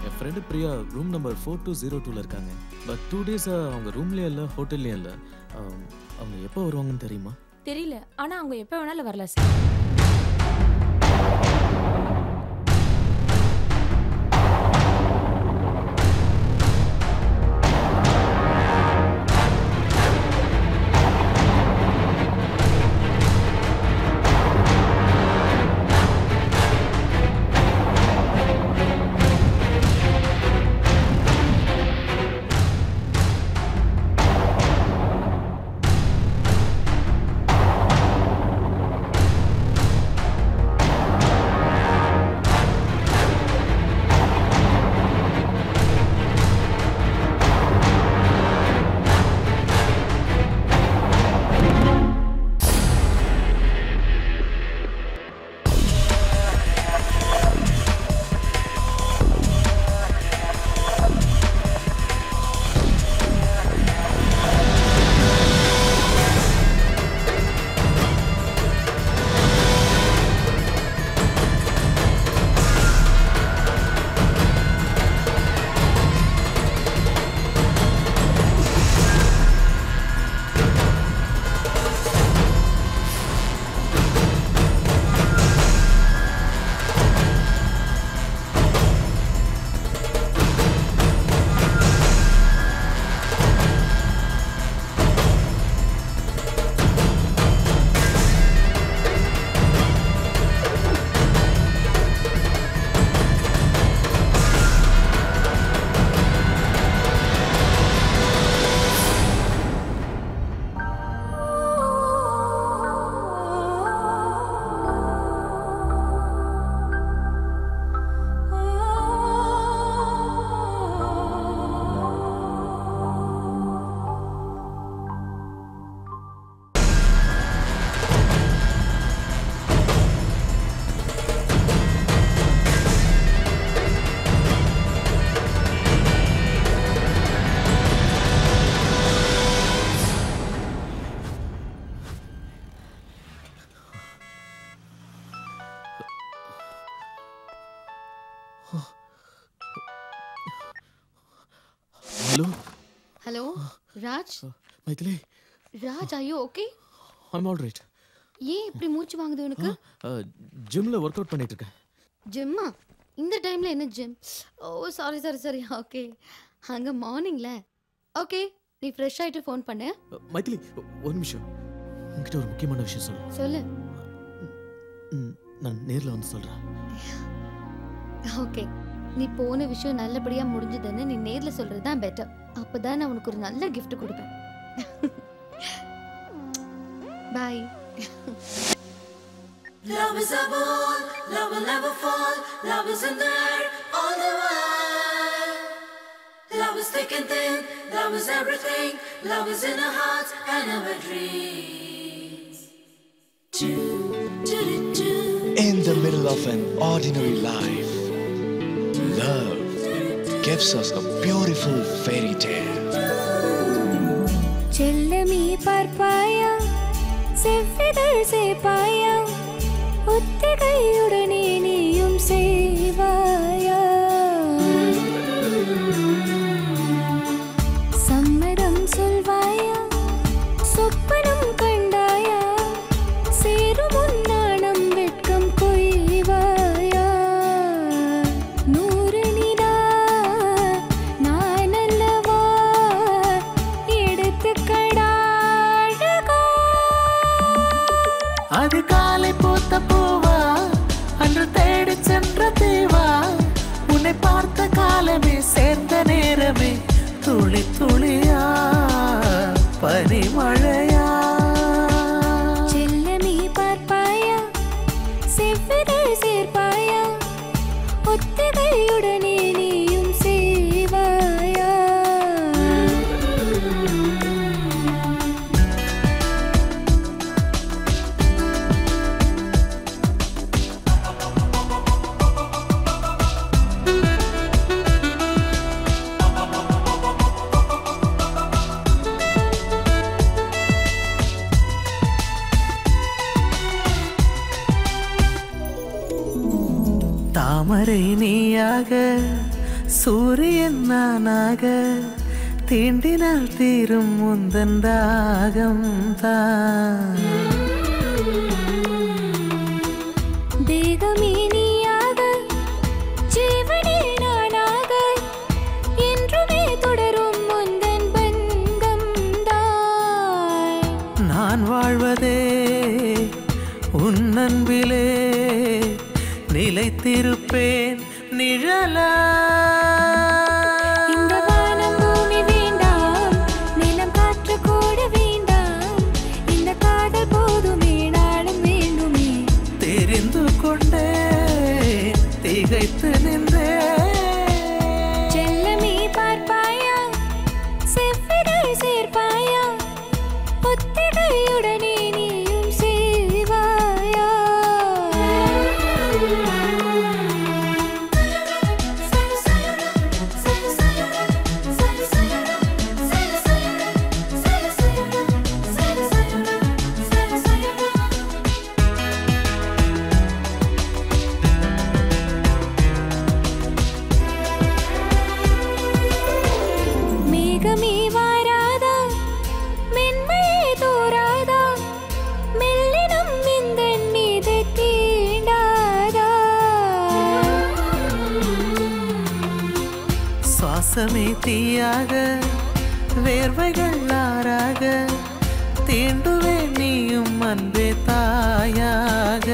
B: என் ஃப்ரெண்டு பிரியா ரூம் நம்பர் 4202ல இருக்காங்க. பட் 2 டேஸா அவங்க ரூம்லயே இல்லை, ஹோட்டல்லையும் இல்லை. அவங்க எப்போ வருவாங்கன்னு தெரியுமா?
F: தெரியல, ஆனா அவங்க எப்போ வேணாலும் வரலாம் sir.
B: Hello?
E: Hello, Raj?
B: Maithili,
E: Raj, are you okay?
B: I'm all right.
E: ஏன் இப்படி மூச்சு வாங்குது உனக்கு?
B: ஜிம்ல ஒர்க் அவுட் பண்ணிட்டு இருக்கேன்.
E: ஜிம்மா? இந்த டைம்ல என்ன ஜிம்? ஓ சாரி ஓகே. அங்க மார்னிங்ல. ஓகே, நீ ஃப்ரெஷ் ஆயிட்டு ஃபோன் பண்ணு.
B: மைதிலி, ஒரு நிமிஷம். உன்கிட்ட ஒரு முக்கியமான விஷயம் சொல்லு.
E: சொல்லு.
B: நான் நேர்ல வந்து சொல்றேன்.
E: ஓகே, நீ போன விஷயம் நல்லபடியா முடிஞ்சதுன்னு நீ நேர்ல சொல்றதுதான் பெட்டர். அப்பதான் நான் உனக்கு ஒரு நல்ல gift கொடுப்பேன். By.
N: Love is a ball, love will never fall. Love is in there all the while. Love is thick and thin, love is everything. Love is in our hearts and our dreams.
K: In the middle of an ordinary life, love gives us a beautiful fairy tale.
M: செல்லமே பார்ப்பாயா செவ்விதழ் சேப்பாயா ஒத்திகையுடனே நீயும் செய்வாயா சம்மதம் சொல்வாயா சொப்பனம் கண்டாயா சேரும் உன்னாணம் வெட்கம் கொய்வாயா நூறு நிலா நான் அல்லவா எடுத்துக்கடா
K: அது காலை பூத்த பூவா அன்று தேடி சென்ற தேவா உன்னை பார்த்த காலமே சேர்ந்த நேரமே துளி துளியா பனிமழையா
M: செல்லமே பார்ப்பாயா செவ்விதழ் சேர்ப்பாயா ஒத்திகையுடனே நீயும் செய்வாயா
K: தாமரை நீயாக சூரியன் நானாக தீண்டினால் தீரும் முந்தன் தாகம் தான்
M: தேகமே நீயாக ஜீவனே நானாக என்றுமே தொடரும் முந்தன் பந்தம் தான்
K: நான் வாழ்வதே உன் அன்பிலே நிலைத்திருப்பேன் நிழலா
M: இந்த வானம் பூமி வேண்டாம் நிலம் காற்று கூட வேண்டாம் இந்த காதல் போதுமே நாளும் வேண்டுமே
K: தெரிந்து கொண்டே திகைத்து நின்றே
M: செல்லமே பார்ப்பாயா செவ்விதழ் சேர்ப்பாயா ஒத்திகையுடனே நீயும் செய்வாயா மேகமே வாராதா மென்மையே தோராதா மெல்லினம் இந்தன் மீது தீண்டாதா
K: சுவாசமே தீயாக வேர்வைகள் ஆறாக தீண்டுவே நீயும் அன்பே தாயாக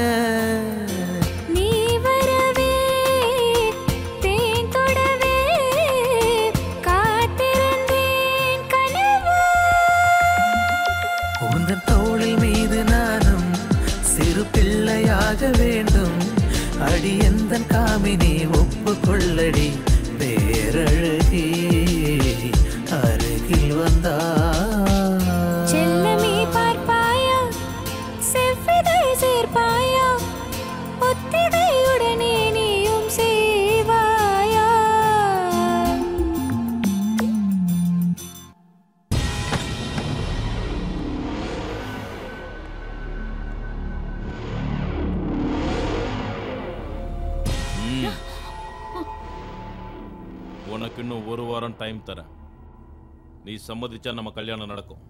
M: நீ வரவே தேன் தொடவே காத்திருந்தேன் கனவா
K: உந்தன் தோளில் மீது நானும் சிறு பிள்ளையாக வேண்டும் அடி எந்தன் காமினி ஒப்புக்கொள்ளடி பேரழகி அருகில் வந்தா
M: செல்லமே பார்ப்பாயா செவ்விதழ் சேர்ப்பாயா ஒத்திகையுடனே நீயும் செய்வாயா
O: உனக்கு இன்னும் ஒரு வாரம் டைம் தரேன். நீ சம்மதிச்சா நம்ம கல்யாணம் நடக்கும்.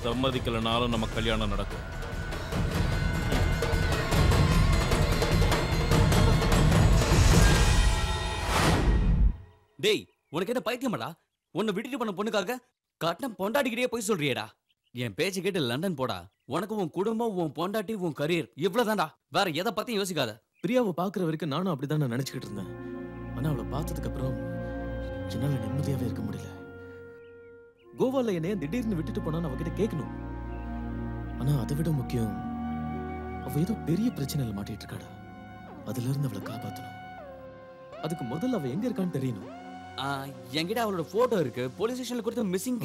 O: சம்மதிக்கலனாலும் நம்ம கல்யாணம் நடக்கும்.
C: டேய் உனக்கு என்ன பைத்தியமாடா? உன்னை விட்டுட்டு பண்ண பொண்ணுக்காக கட்டம் பொண்டாடிக்கிட்டே போய் சொல்றியேடா. என் பேச்சு கேட்டு லண்டன் போடா. உனக்கு உன் குடும்பம், உன் பொண்டாட்டி, உன் கரியர் இவ்வளவுதான்டா. வேற எதை பத்தியும் யோசிக்காத.
B: பிரியாவை பாக்குற வரைக்கும் நானும் அப்படிதான் நான் நினைச்சுக்கிட்டு இருந்தேன். ஆனா அவளை பார்த்ததுக்கு அப்புறம் என்னால நிம்மதியாவே இருக்க முடியல. கோவால என்னைய திடீர்னு விட்டுட்டு போனான்னு அவகிட்ட கேட்கணும். ஆனா அதை விட முக்கியம், அவ ஏதோ பெரிய பிரச்சனையில மாட்டிட்டு இருக்காடா. அதுல இருந்து அவளை காப்பாத்தணும். அதுக்கு முதல்ல அவ எங்க இருக்கான்னு தெரியணும்.
C: என்கிட்ட அவளோட போட்டோ இருக்கு. போலீஸ் ஸ்டேஷன்ல கொடுத்த மிஸ்ஸிங்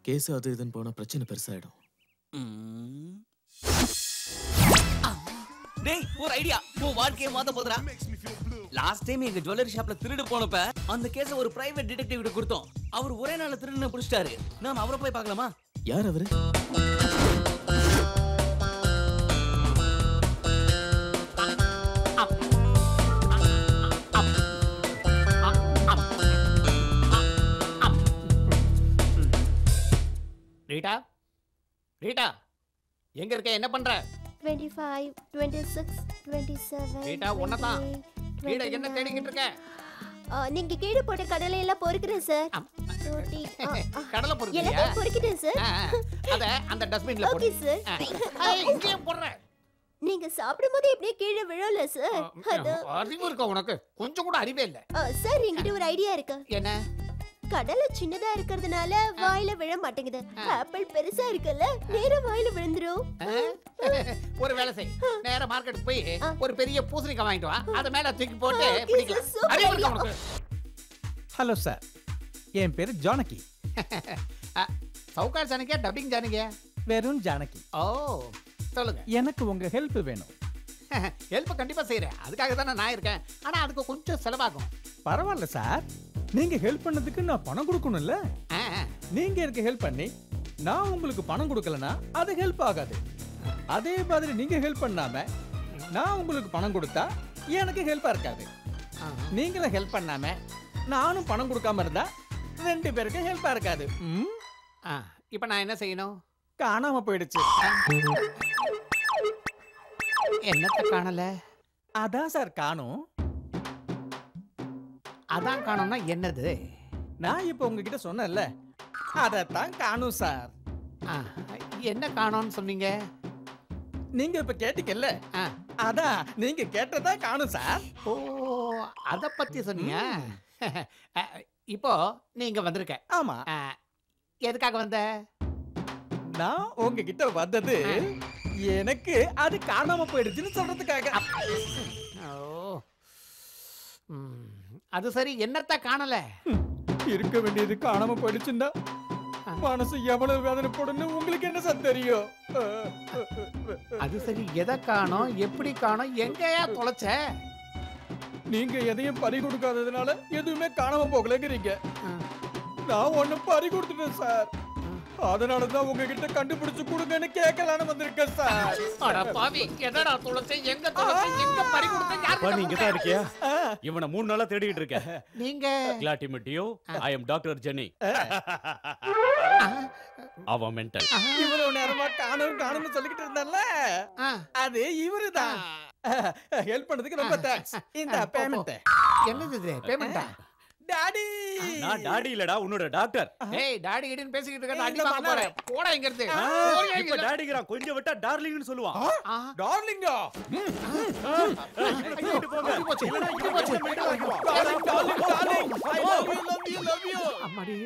B: கேஸ் அது இதுன்னு போனா பிரச்சனை பெருசாயிடும்.
C: டேய், ஒரு ஐடியா. உன் வாழ்க்கையை மாத்த போதுடா. லாஸ்ட் டைம் எங்க ஜுவல்லரி ஷாப்ல திருடு போனப்ப அந்த கேஸ ஒரு பிரைவேட் டிடெக்டிவ் கிட்ட கொடுத்தோம். அவர் ஒரே நாள்ல திருடுன பிடிச்சிட்டாரு. நாம அவரை போய் பார்க்கலாமா?
B: யார் அவரு?
P: ரீட்டா, ரீட்டா, எங்க இருக்க? என்ன பண்ற?
Q: 25, 26, 27.
P: ரீட்டா, உன்னதான். ரீட்டா, என்ன தேடிக்கிட்டு இருக்க?
Q: நீங்க கீழே போட்ட கடலை எல்லாம் பொறுக்கிறேன் சார்.
P: கடலை பொறுக்கிறியா?
Q: எல்லாம் பொறுக்கிட்டேன் சார்.
P: அத அந்த டஸ்ட்பின்ல போடு.
Q: Okay sir.
P: இங்கேயே போடுற.
Q: நீங்க சாப்பிடும்போது எப்படியே கீழே விழல சார்.
P: அறிவு இருக்கா உனக்கு? கொஞ்சம் கூட அறிவே இல்ல.
Q: சார், என்கிட்ட ஒரு ஐடியா இருக்கு.
P: என்ன?
Q: கடலை சின்னதா இருக்கிறதுனால வாயில விழ மாட்டேங்குது. ஆப்பிள் பெருசா இருக்குல்ல, நேரா வாயில விழுந்துரும்.
P: ஒரு வேலை செய். நேரா மார்க்கெட் போய் ஒரு பெரிய பூசணிக்காய் வாங்கிட்டு வா. அத மேல தூக்கி போட்டு பிடிக்கலாம். அறிவு இருக்கா உனக்கு?
A: ஹலோ சார், என் பேரு ஜானகி.
P: சவுகார் ஜானகியா, டப்பிங் ஜானகியா?
A: வெறும் ஜானகி.
P: ஓ, சொல்லுங்க.
A: எனக்கு உங்க ஹெல்ப் வேணும்.
P: ஹெல்ப் கண்டிப்பா செய்யறேன். அதுக்காக தானே நான் இருக்கேன். ஆனா அதுக்கு கொஞ்சம் செலவாகும்.
A: பரவாயில்ல சார், நீங்க ஹெல்ப் பண்ணதுக்கு நான் பணம் கொடுக்கணும்ல. நீங்க எனக்கு ஹெல்ப் பண்ணி நான் உங்களுக்கு பணம் கொடுக்கலனா அது ஹெல்ப் ஆகாது. அதே மாதிரி நீங்க ஹெல்ப் பண்ணாம நான் உங்களுக்கு பணம் கொடுத்தா எனக்கு ஹெல்ப்பா இருக்காது. நீங்களும் ஹெல்ப் பண்ணாம நானும் பணம் கொடுக்காம இருந்தா ரெண்டு பேருக்கு ஹெல்ப்பா இருக்காது.
P: இப்போ நான் என்ன செய்யணும்?
A: காணாம போயிடுச்சு.
P: என்னத்த காணல?
A: அதான் சார் காணும்.
P: அதான் காணும்னா என்னது?
A: நான் இப்போ உங்ககிட்ட சொன்னேன்ல, அதத்தான் காணும் சார்.
P: என்ன காணும்னு சொன்னீங்க?
A: நீங்க இப்ப கேட்டீங்கல்ல, அதான் நீங்க கேட்டதா காணும் சார்.
P: ஓ, அத பத்தி சொன்னீங்க. இப்போ நீங்க வந்திருக்க.
A: ஆமா.
P: எதுக்காக வந்த?
A: நான் உங்ககிட்ட வந்தது எனக்கு அது காணாம போயிடுச்சுன்னு சொல்றதுக்காக.
P: அது சரி, என்னத்த காணல?
A: இருக்க வேண்டியது காணாம போயிடுச்சுன்னா மனசு எவ்வளவு வேதனை போடுன்னு உங்களுக்கு என்ன சார் தெரியும்?
P: அது சரி, எதை காணோம், எப்படி காணோம், எங்கயா தொலைச்ச?
A: நீங்க எதையும் பறி கொடுக்காததுனால எதுவுமே காணாம போகலங்கிறீங்க. நான் ஒண்ணு பறி கொடுத்துட்டேன் சார். அதனாலதான் உங்ககிட்ட கண்டுபிடிச்சு கொடுங்கன்னு கேட்கலான்னு வந்திருக்கேன் சார்.
P: அட பாவி, என்னடா தொலைச்ச? எங்க தொலைச்ச? எங்க பறி கொடுத்த?
R: அப்பா, நீ இங்க தான் இருக்கியா? இவனை 3 நாளா தேடிட்டு இருக்கேன்.
P: நீங்க
R: glad to meet you. I am Dr. Jenny. அவ மென்டல்.
A: இவ்வளவு நேரமா காணும்னு சொல்லிக்கிட்டு இருந்தான்ல, அது இவருதான். ஹெல்ப் பண்ணதுக்கு ரொம்ப தேங்க்ஸ். இந்த பேமெண்ட்.
P: என்னது இது? பேமெண்டா?
A: டாடி.
R: நான் டாடி இல்லடா, உன்னோட டாக்டர்.
P: ஏய், டாடி கிட்ட பேசிக்கிட்டு இருக்க. அடி வாங்க போறேன். போடா இங்க இருந்து.
R: இப்ப டாடிங்கறான், கொஞ்சம் விட்டா டார்லிங்னு சொல்லுவான்.
A: டார்லிங்கா?
R: இங்க போங்க.
P: இல்லடா, இங்க போச்சு.
A: Darling, I love you.
P: அம்மாடி,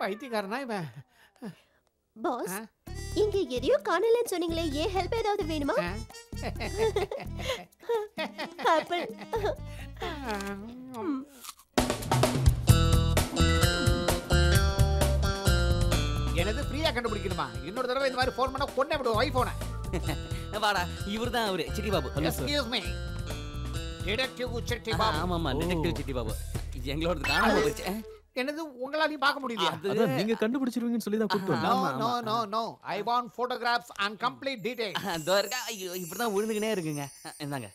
P: பைத்தியக்காரனா இவன்.
Q: பாஸ், இங்க எதையோ காணலன்னு சொன்னீங்களே, ஏன் ஹெல்ப் ஏதாவது வேணுமா? ஆப்பிள்.
P: எனது ஃப்ரீயா கண்டுபிடிக்கணுமா? இன்னொரு தடவை இந்த மாதிரி ஃபோன் பண்ணா கொன்னே விடுவோம் ஐபோனை.
C: வாடா, இவர்தான் அவரு city Babu.
P: Excuse me, detective city Babu.
C: ஆமாமா, டிடெக்டிவ் சிட்டி பாபு. எங்களோட காணாம போச்சு.
P: என்னது, உங்களால பார்க்க முடியலையா?
B: அதான் நீங்க கண்டுபிடிச்சிருவீங்கன்னு சொல்லி தான் கூப்பிட்டோம்.
P: No, I want photographs and complete details.
C: தோர்கா, ஐயோ, இப்படிதான் விழுந்துக்கினே இருக்குங்க. இந்தாங்க.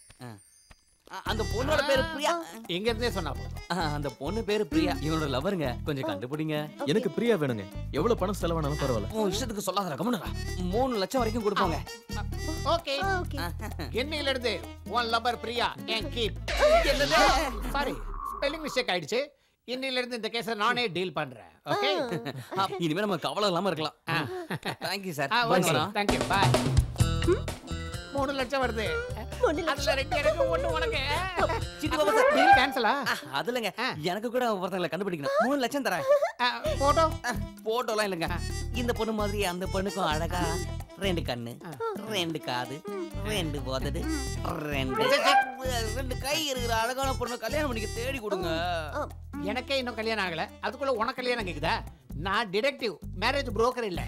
C: அந்த பொண்ணோட பேரு பிரியா.
P: எங்க இருந்தே சொன்னா போதும்.
C: அந்த பொண்ணு பேரு பிரியா, இவனோட லவருங்க. கொஞ்சம் கண்டுபிடிங்க.
B: எனக்கு பிரியா வேணுங்க. எவ்வளவு பணம் செலவானாலும் பரவாயில்ல.
C: உன் இஷ்டத்துக்கு சொல்லாத, கம்முனு 3 லட்சம் வரைக்கும் கொடுப்பாங்க.
P: ஓகே. என்னையில இருந்து உன் lover Priya can keep. Sorry, spelling mistake ஆயிடுச்சு. இன்னில இருந்து இந்த கேஸை நானே டீல் பண்றேன். ஓகே,
C: இனிமே நம்ம கவலை இல்லாம இருக்கலாம். Thank you sir.
P: தேங்க்யூ, பாய். 3 லட்சம் வருது. அதுல 2 எனக்கு 1 உனக்கு.
C: சிட்டி பாபா சார்
P: டீல் கேன்சலா?
C: அதுலங்க எனக்கு கூட ஒருத்தங்கள கண்டுபிடிக்கணும். 3 லட்சம் தரேன்.
P: போட்டோ
C: போட்டோலாம் இல்லங்க. இந்த பொண்ணு மாதிரி அந்த பொண்ணுக்கும் அழகா 2 கண்ணு, 2 காது, 2 உதடு, 2 கை இருக்கிற அழகான பொண்ணு கல்யாணம் பண்ணிக்க தேடி கொடுங்க.
P: எனக்கே இன்னும் கல்யாணம் ஆகல, அதுக்குள்ள உனக்கு கல்யாணம் கேக்குதா? நான் டிடெக்டிவ், மேரேஜ் புரோக்கர் இல்ல.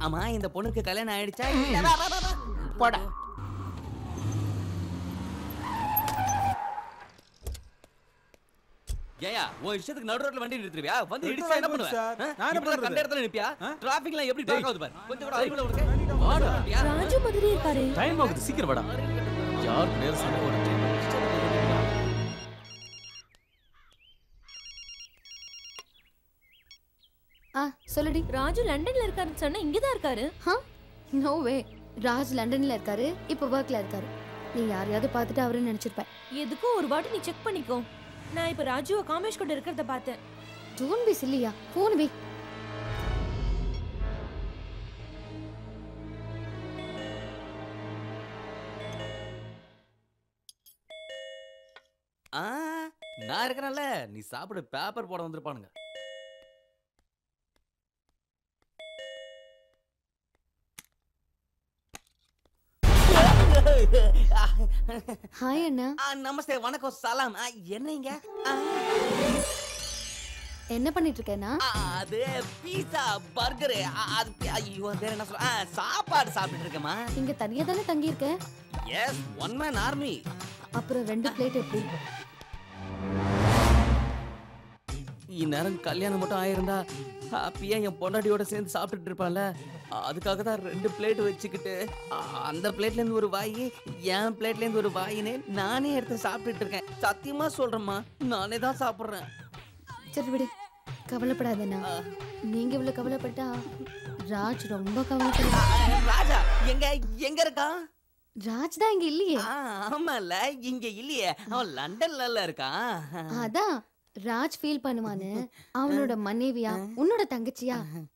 C: ஆமா, இந்த பொண்ணுக்கு கல்யாணம் ஆயிடுச்சா?
P: போடா.
C: ஏயா உன் இஷ்டத்துக்கு நடு ரோட்ல வண்டி நிறுத்துறியா? வந்து இடிச்சா என்ன பண்ணுவ? நான் என்ன பண்றது? கண்ட இடத்துல நிப்பியா? டிராஃபிக்லாம் எப்படி டாக் ஆகுது பாரு. கொஞ்சம் கூட அறிவுல உனக்கு வாடா.
E: ராஜு மாதிரி இருக்காரு.
B: டைம் ஆகுது, சீக்கிரம் வாடா. யாருக்கு நேரம் சண்டை ஓடுது?
E: சொல்லுடி. ராஜு லண்டன்ல இருக்காருன்னு சொன்னா இங்க தான் இருக்காரு. நோ வே. ராஜ் லண்டன்ல இருக்காரு, இப்போ வர்க்ல இருக்காரு. நீ யாரையாவது பார்த்துட்டு அவருன்னு நினைச்சிருப்ப.
H: எதுக்கும் ஒரு வாட்டி நீ செக் பண்ணிக்கோ. நான் இப்ப ராஜுவை காமேஷ் கூட இருக்கிறத பார்த்தேன்.
E: டோன்ட் பி சில்லியா. போன் வை.
C: நான் இருக்கறேன்ல, நீ சாப்பிடு. பேப்பர் போட வந்திருப்பானுங்க.
E: ஹாய் அண்ணா.
C: நமஸ்தே, வணக்கம், சலாம். என்னங்க
E: என்ன பண்ணிட்டு இருக்கேன்னா?
C: அது பீஸா, பர்கர், அது ஐயோ வேற என்ன சொல்ற, சாப்பாடு சாப்பிட்டு இருக்கேமா.
E: இங்க தனியா தானே தங்கி இருக்க?
C: Yes, one man army.
E: அப்புறம் 2 பிளேட் எப்படி?
C: இந்நேரம் கல்யாணம் மட்டும் ஆயிருந்தா ஹாப்பியா என் பொண்டாட்டியோட சேர்ந்து சாப்பிட்டுட்டு இருப்பான்ல. அதுக்காக தான் 2 பிளேட் வச்சுக்கிட்டு அந்த பிளேட்ல இருந்து ஒரு வாய், என் பிளேட்ல இருந்து ஒரு வாயின்னு நானே எடுத்து சாப்பிட்டுட்டு இருக்கேன். சத்தியமா சொல்றேம்மா, நானே தான் சாப்பிடுறேன்.
E: சரி விடு, கவலைப்படாதண்ணா. நீங்க இவ்வளவு கவலைப்பட்டா ராஜ் ரொம்ப கவலைப்படுறான்.
C: ராஜா எங்க இருக்கா?
E: ராஜ் தான் இங்க இல்லையே.
C: ஆமால, இங்க இல்லையே, அவன் லண்டன்ல இருக்கான்.
E: அதான் ராஜ் ஃபீல் பண்ணுவானு அவனோட மனைவியா உன்னோட தங்கச்சியா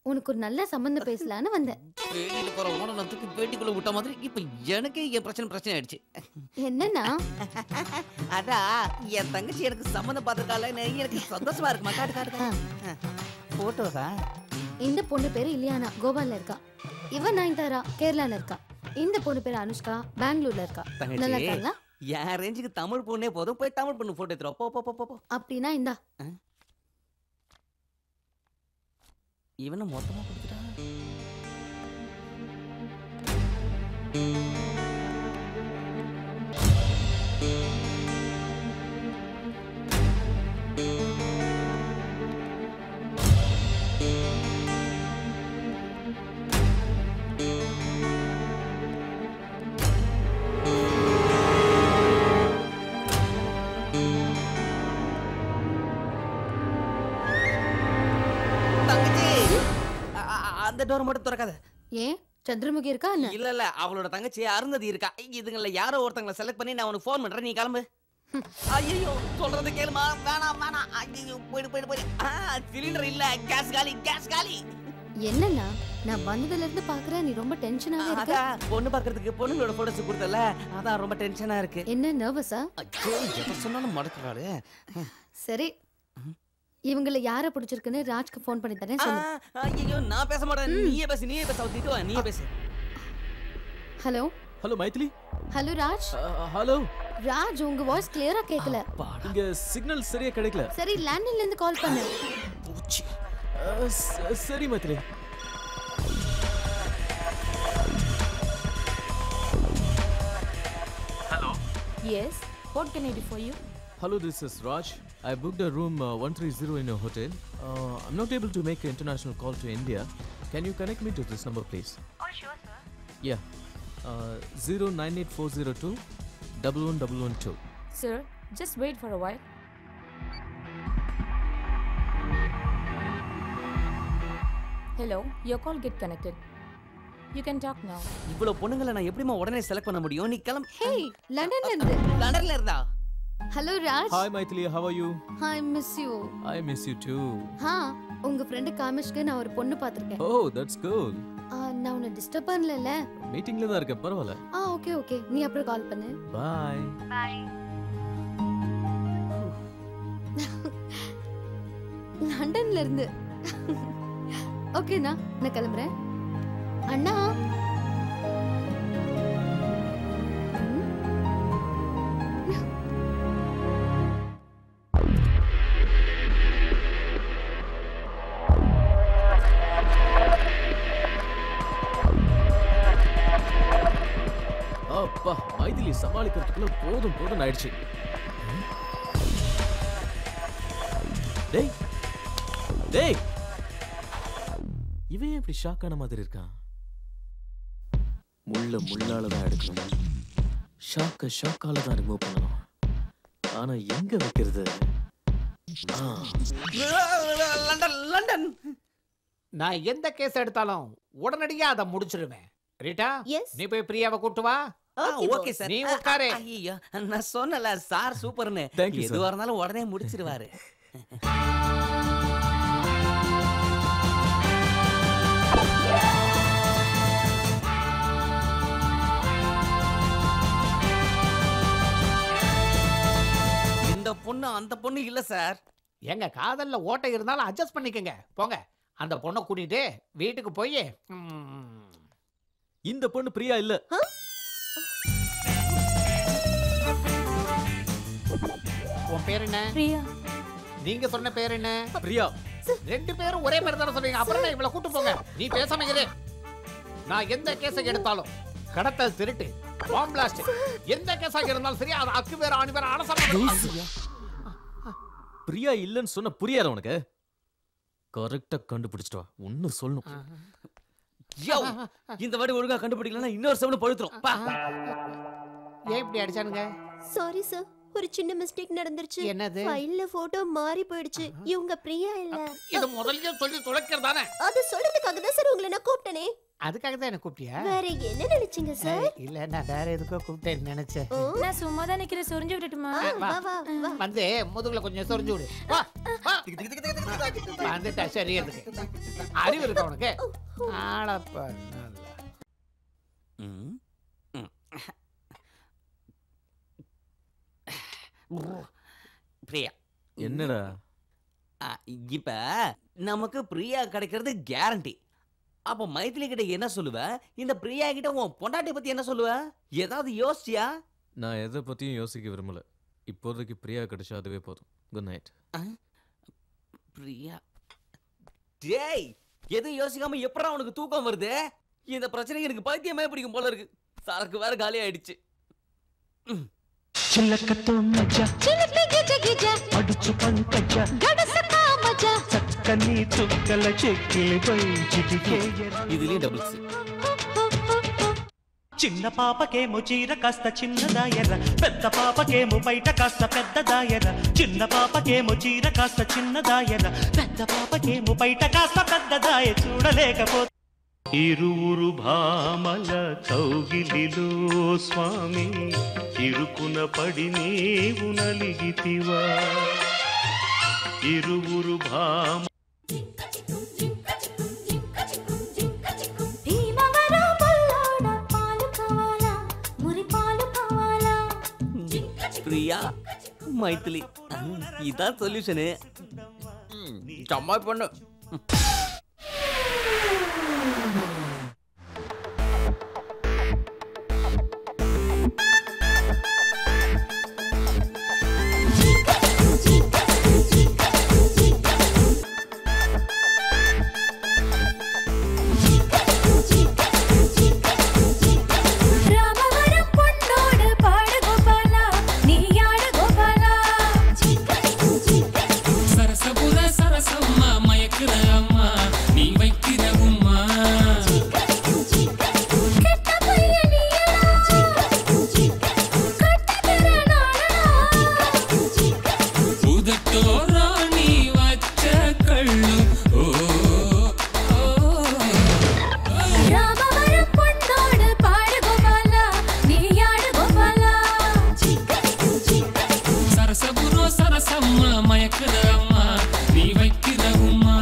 E: உனக்கு ஒரு நல்ல சம்பந்தம் பேசலான்னு வந்தேன்.
C: பேட்டில போற ஓனத்துக்கு பேட்டிக்குள்ள விட்ட மாதிரி இப்ப எனக்கு என் பிரச்சனை ஆயிடுச்சு.
E: என்னன்னா
C: அதான் என் தங்கச்சி எனக்கு சம்பந்தம் பார்த்திருக்கால, எனக்கு சந்தோஷமா இருக்குமா. காட்டு போட்டோதா.
E: இந்த பொண்ணு பேரு இலியானா, கோவால இருக்கா. இவன் நயன்தாரா, கேரளால இருக்கா. இந்த பொண்ணு பேரு அனுஷ்கா, பெங்களூர்ல இருக்கா. நல்லா இருக்காங்களா?
C: என் ரேஞ்சுக்கு தமிழ் பொண்ணே போதும், போய் தமிழ் பொண்ணு போட்டோ எடுத்துரும். போ.
E: அப்படின்னா இந்தா.
C: இவனை மொத்தமா கொடுத்துட்டா. அந்த டோர் மட்டும் திறக்காத.
E: ஏன் சந்திரமுகி இருக்கா?
C: இல்ல, அவளோட தங்கச்சி அருந்ததி இருக்கா. இதுங்கள யாரோ ஒருத்தங்களை செலக்ட் பண்ணி நான் உனக்கு ஃபோன் பண்றேன், நீ கிளம்பு. ஐயோ சொல்றது கேளுமா. வேணாம். ஐயோ போயிடு. சிலிண்டர் இல்ல, கேஸ் காலி.
E: என்னன்னா நான் வந்ததுல இருந்து பாக்குறேன், நீ ரொம்ப டென்ஷனாவே இருக்க.
C: பொண்ணு பாக்குறதுக்கு பொண்ணுங்களோட போட்டோஸ் கொடுத்தல, அதான் ரொம்ப டென்ஷனா இருக்கு.
E: என்ன நர்வஸா?
C: ஐயோ எப்ப சொன்னாலும் மடக்குறாளே.
E: சரி, இவங்கள யாரை பிடிச்சிருக்குன்னு ராஜ்க்கு ஃபோன் பண்ணி தரேன் சொல்லு.
C: ஐயோ நான் பேச மாட்டேன், நீயே பேசு. நீயே பேசு.
B: Hello Maithili.
E: Hello Raj.
B: Hello
E: Raj, உங்க வாய்ஸ் கிளியரா கேட்கல.
B: இங்க சிக்னல் சரியா கிடைக்கல.
E: சரி, லேண்ட்லைன்ல இருந்து கால் பண்ணு.
B: சரி Maithili.
H: Hello. Yes. What can I do for you?
B: Hello, this is Raj. I booked a room 130 in a hotel. I'm not able to make an international call to India. Can you connect me to this number, please?
J: Oh, sure, sir.
B: Yeah. 098402 11112.
F: Sir, just wait for a while. Hello, your call get connected. You can talk now.
C: இவ்வளவு பொண்ணுங்களை நான் எப்படிமா உடனே select பண்ண முடியும்? நீ கிளம்பு.
E: ஹே, லண்டன்ல இருந்து.
C: லண்டன்ல இருந்தா?
E: Hello Raj.
B: Hi Maithili, how are you?
E: I miss you.
B: I miss you too.
E: உங்க ஃப்ரெண்ட் காமேஷ்க்கு நான் ஒரு பொண்ணு பாத்திருக்கேன்.
B: Oh, that's cool.
E: நான் உன்னை டிஸ்டர்ப் பண்ணலல?
B: மீட்டிங்ல தான் இருக்கேன், பரவாயில்லை.
E: ஓகே. நீ அப்புறம் கால் பண்ணு.
B: Bye.
E: Bye. லண்டன்ல இருந்து. ஓகேண்ணா, நான் கிளம்புறேன். அண்ணா.
B: அப்பா, மைதிலி சமாளிக்கிறதுக்குள்ள போதும் ஆயிடுச்சு. டேய் இவன் எப்படி ஷாக் ஆன மாதிரி இருக்கான்? முள்ளால தான் எடுக்கணும், ஷாக்கால தான் ரிமூவ் பண்ணணும். ஆனா எங்க வைக்கிறது?
P: லண்டன். நான் எந்த கேஸ் எடுத்தாலும் உடனடியா அதை முடிச்சிடுவேன். ரீட்டா, நீ போய் பிரியாவை கூட்டு வா.
C: Okay sir.
P: நீ உட்காரு.
C: ஐயோ, நான் சொன்னல சார் சூப்பர்னு. எதுவா இருந்தாலும் உடனே முடிச்சிருவாரு. இந்த பொண்ணு அந்த பொண்ணு இல்ல சார்.
P: எங்க காதல்ல ஓட்டை இருந்தாலும் அட்ஜஸ்ட் பண்ணிக்கங்க. போங்க, அந்த பொண்ணை கூட்டிட்டு வீட்டுக்கு போய்.
B: இந்த பொண்ணு பிரியா இல்ல.
P: உன் பேர் என்ன?
E: பிரியா.
P: நீங்க சொன்ன பேர் என்ன?
B: பிரியா.
P: ரெண்டு பேரும் ஒரே பேர் தான சொல்றீங்க. அப்புறம் நான் இவளை கூட்டு போங்க. நீ பேசாம இரு. நான் எந்த கேஸை எடுத்தாலும், கடத்தல், திருட்டு, பாம் பிளாஸ்ட், எந்த கேஸாக இருந்தாலும் சரி, அது அக்கு வேற ஆணி வேற அலசம்.
B: பிரியா இல்லன்னு சொன்ன புரியாத உனக்கு? கரெக்டா கண்டுபிடிச்சிட்டு வா. ஒன்னு சொல்லணும்.
C: இந்த வாடி ஒழுங்கா கண்டுபிடிக்கலன்னா இன்னொரு செவனு பழுத்துரும்.
P: ஏன் இப்படி அடிச்சானுங்க?
Q: சாரி சார், ஒரு சின்ன மிஸ்டேக் நடந்துருச்சு.
P: என்னது?
Q: ஃபைல்ல போட்டோ மாறி போயிடுச்சு. இவங்க பிரியா இல்ல.
P: இது முதல்லயே சொல்லி தொலைக்கிறதானே?
Q: அது சொல்றதுக்காக தான் சார் உங்களை நான் கூப்பிட்டனே.
P: அதுக்காக தான் என்ன கூப்பிட்டியா?
Q: வேற என்ன நினைச்சீங்க சார்?
P: இல்ல, நான் வேற எதுக்கோ கூப்பிட்டேன்னு நினைச்சேன்.
F: நான் சும்மா தான் நிக்கிறேன், சொரிஞ்சு விட்டுட்டுமா?
P: வந்து முதுகுல கொஞ்சம் சொரிஞ்சு விடு. வா வந்துட்டா சரியதுக்கு. அறிவு இருக்கா உனக்கு? ஆளப்பா.
C: பிரியா.
B: என்னடா?
C: இப்ப நமக்கு பிரியா கிடைக்கிறது கேரண்டி. அப்ப மைதிலி கிட்ட என்ன சொல்லுவ? இந்த பிரியா கிட்ட உன் பொண்டாட்டி பத்தி என்ன சொல்லுவ? ஏதாவது யோசிச்சியா?
B: நான் எதை பத்தியும் யோசிக்க விரும்பல. இப்போதைக்கு பிரியா கிடைச்சா அதுவே போதும். Good night.
C: பிரியா. டேய், எதுவும் யோசிக்காம எப்படா உனக்கு தூக்கம் வருது? இந்த பிரச்சனைக்கு எனக்கு பைத்தியமே பிடிக்கும் போல இருக்கு. சரக்கு வேற காலி ஆயிடுச்சு.
N: చిలకతో మజా చిలిపి గిజ గిజ అడుచు పంకజ గడసక మజా చక్కని చుక్కల చెక్కిలిపై చిటికేయన
C: இதுலயும் டபுள்ஸ்.
N: చిన్న పాపకేమో చీర కాస్త చిన్నదాయర పెద్ద పాపకేమో బయట కాస్త పెద్దదాయర చిన్న పాపకేమో చీర కాస్త చిన్నదాయర పెద్ద పాపకేమో బయట కాస్త పెద్దదాయ చూడలేకపోతే ఇరువురు భామల కౌగిలిలో స్వామి ఇరుకున పడి నీవు నలిగితివా ఇరువురు భామ
C: பிரியா, மைதிலி, இதான் சொல்யூஷனு. சம்மா பண்ணு.
S: சரசம்மா மயக்குற அம்மா நீ வைக்கிற உம்மா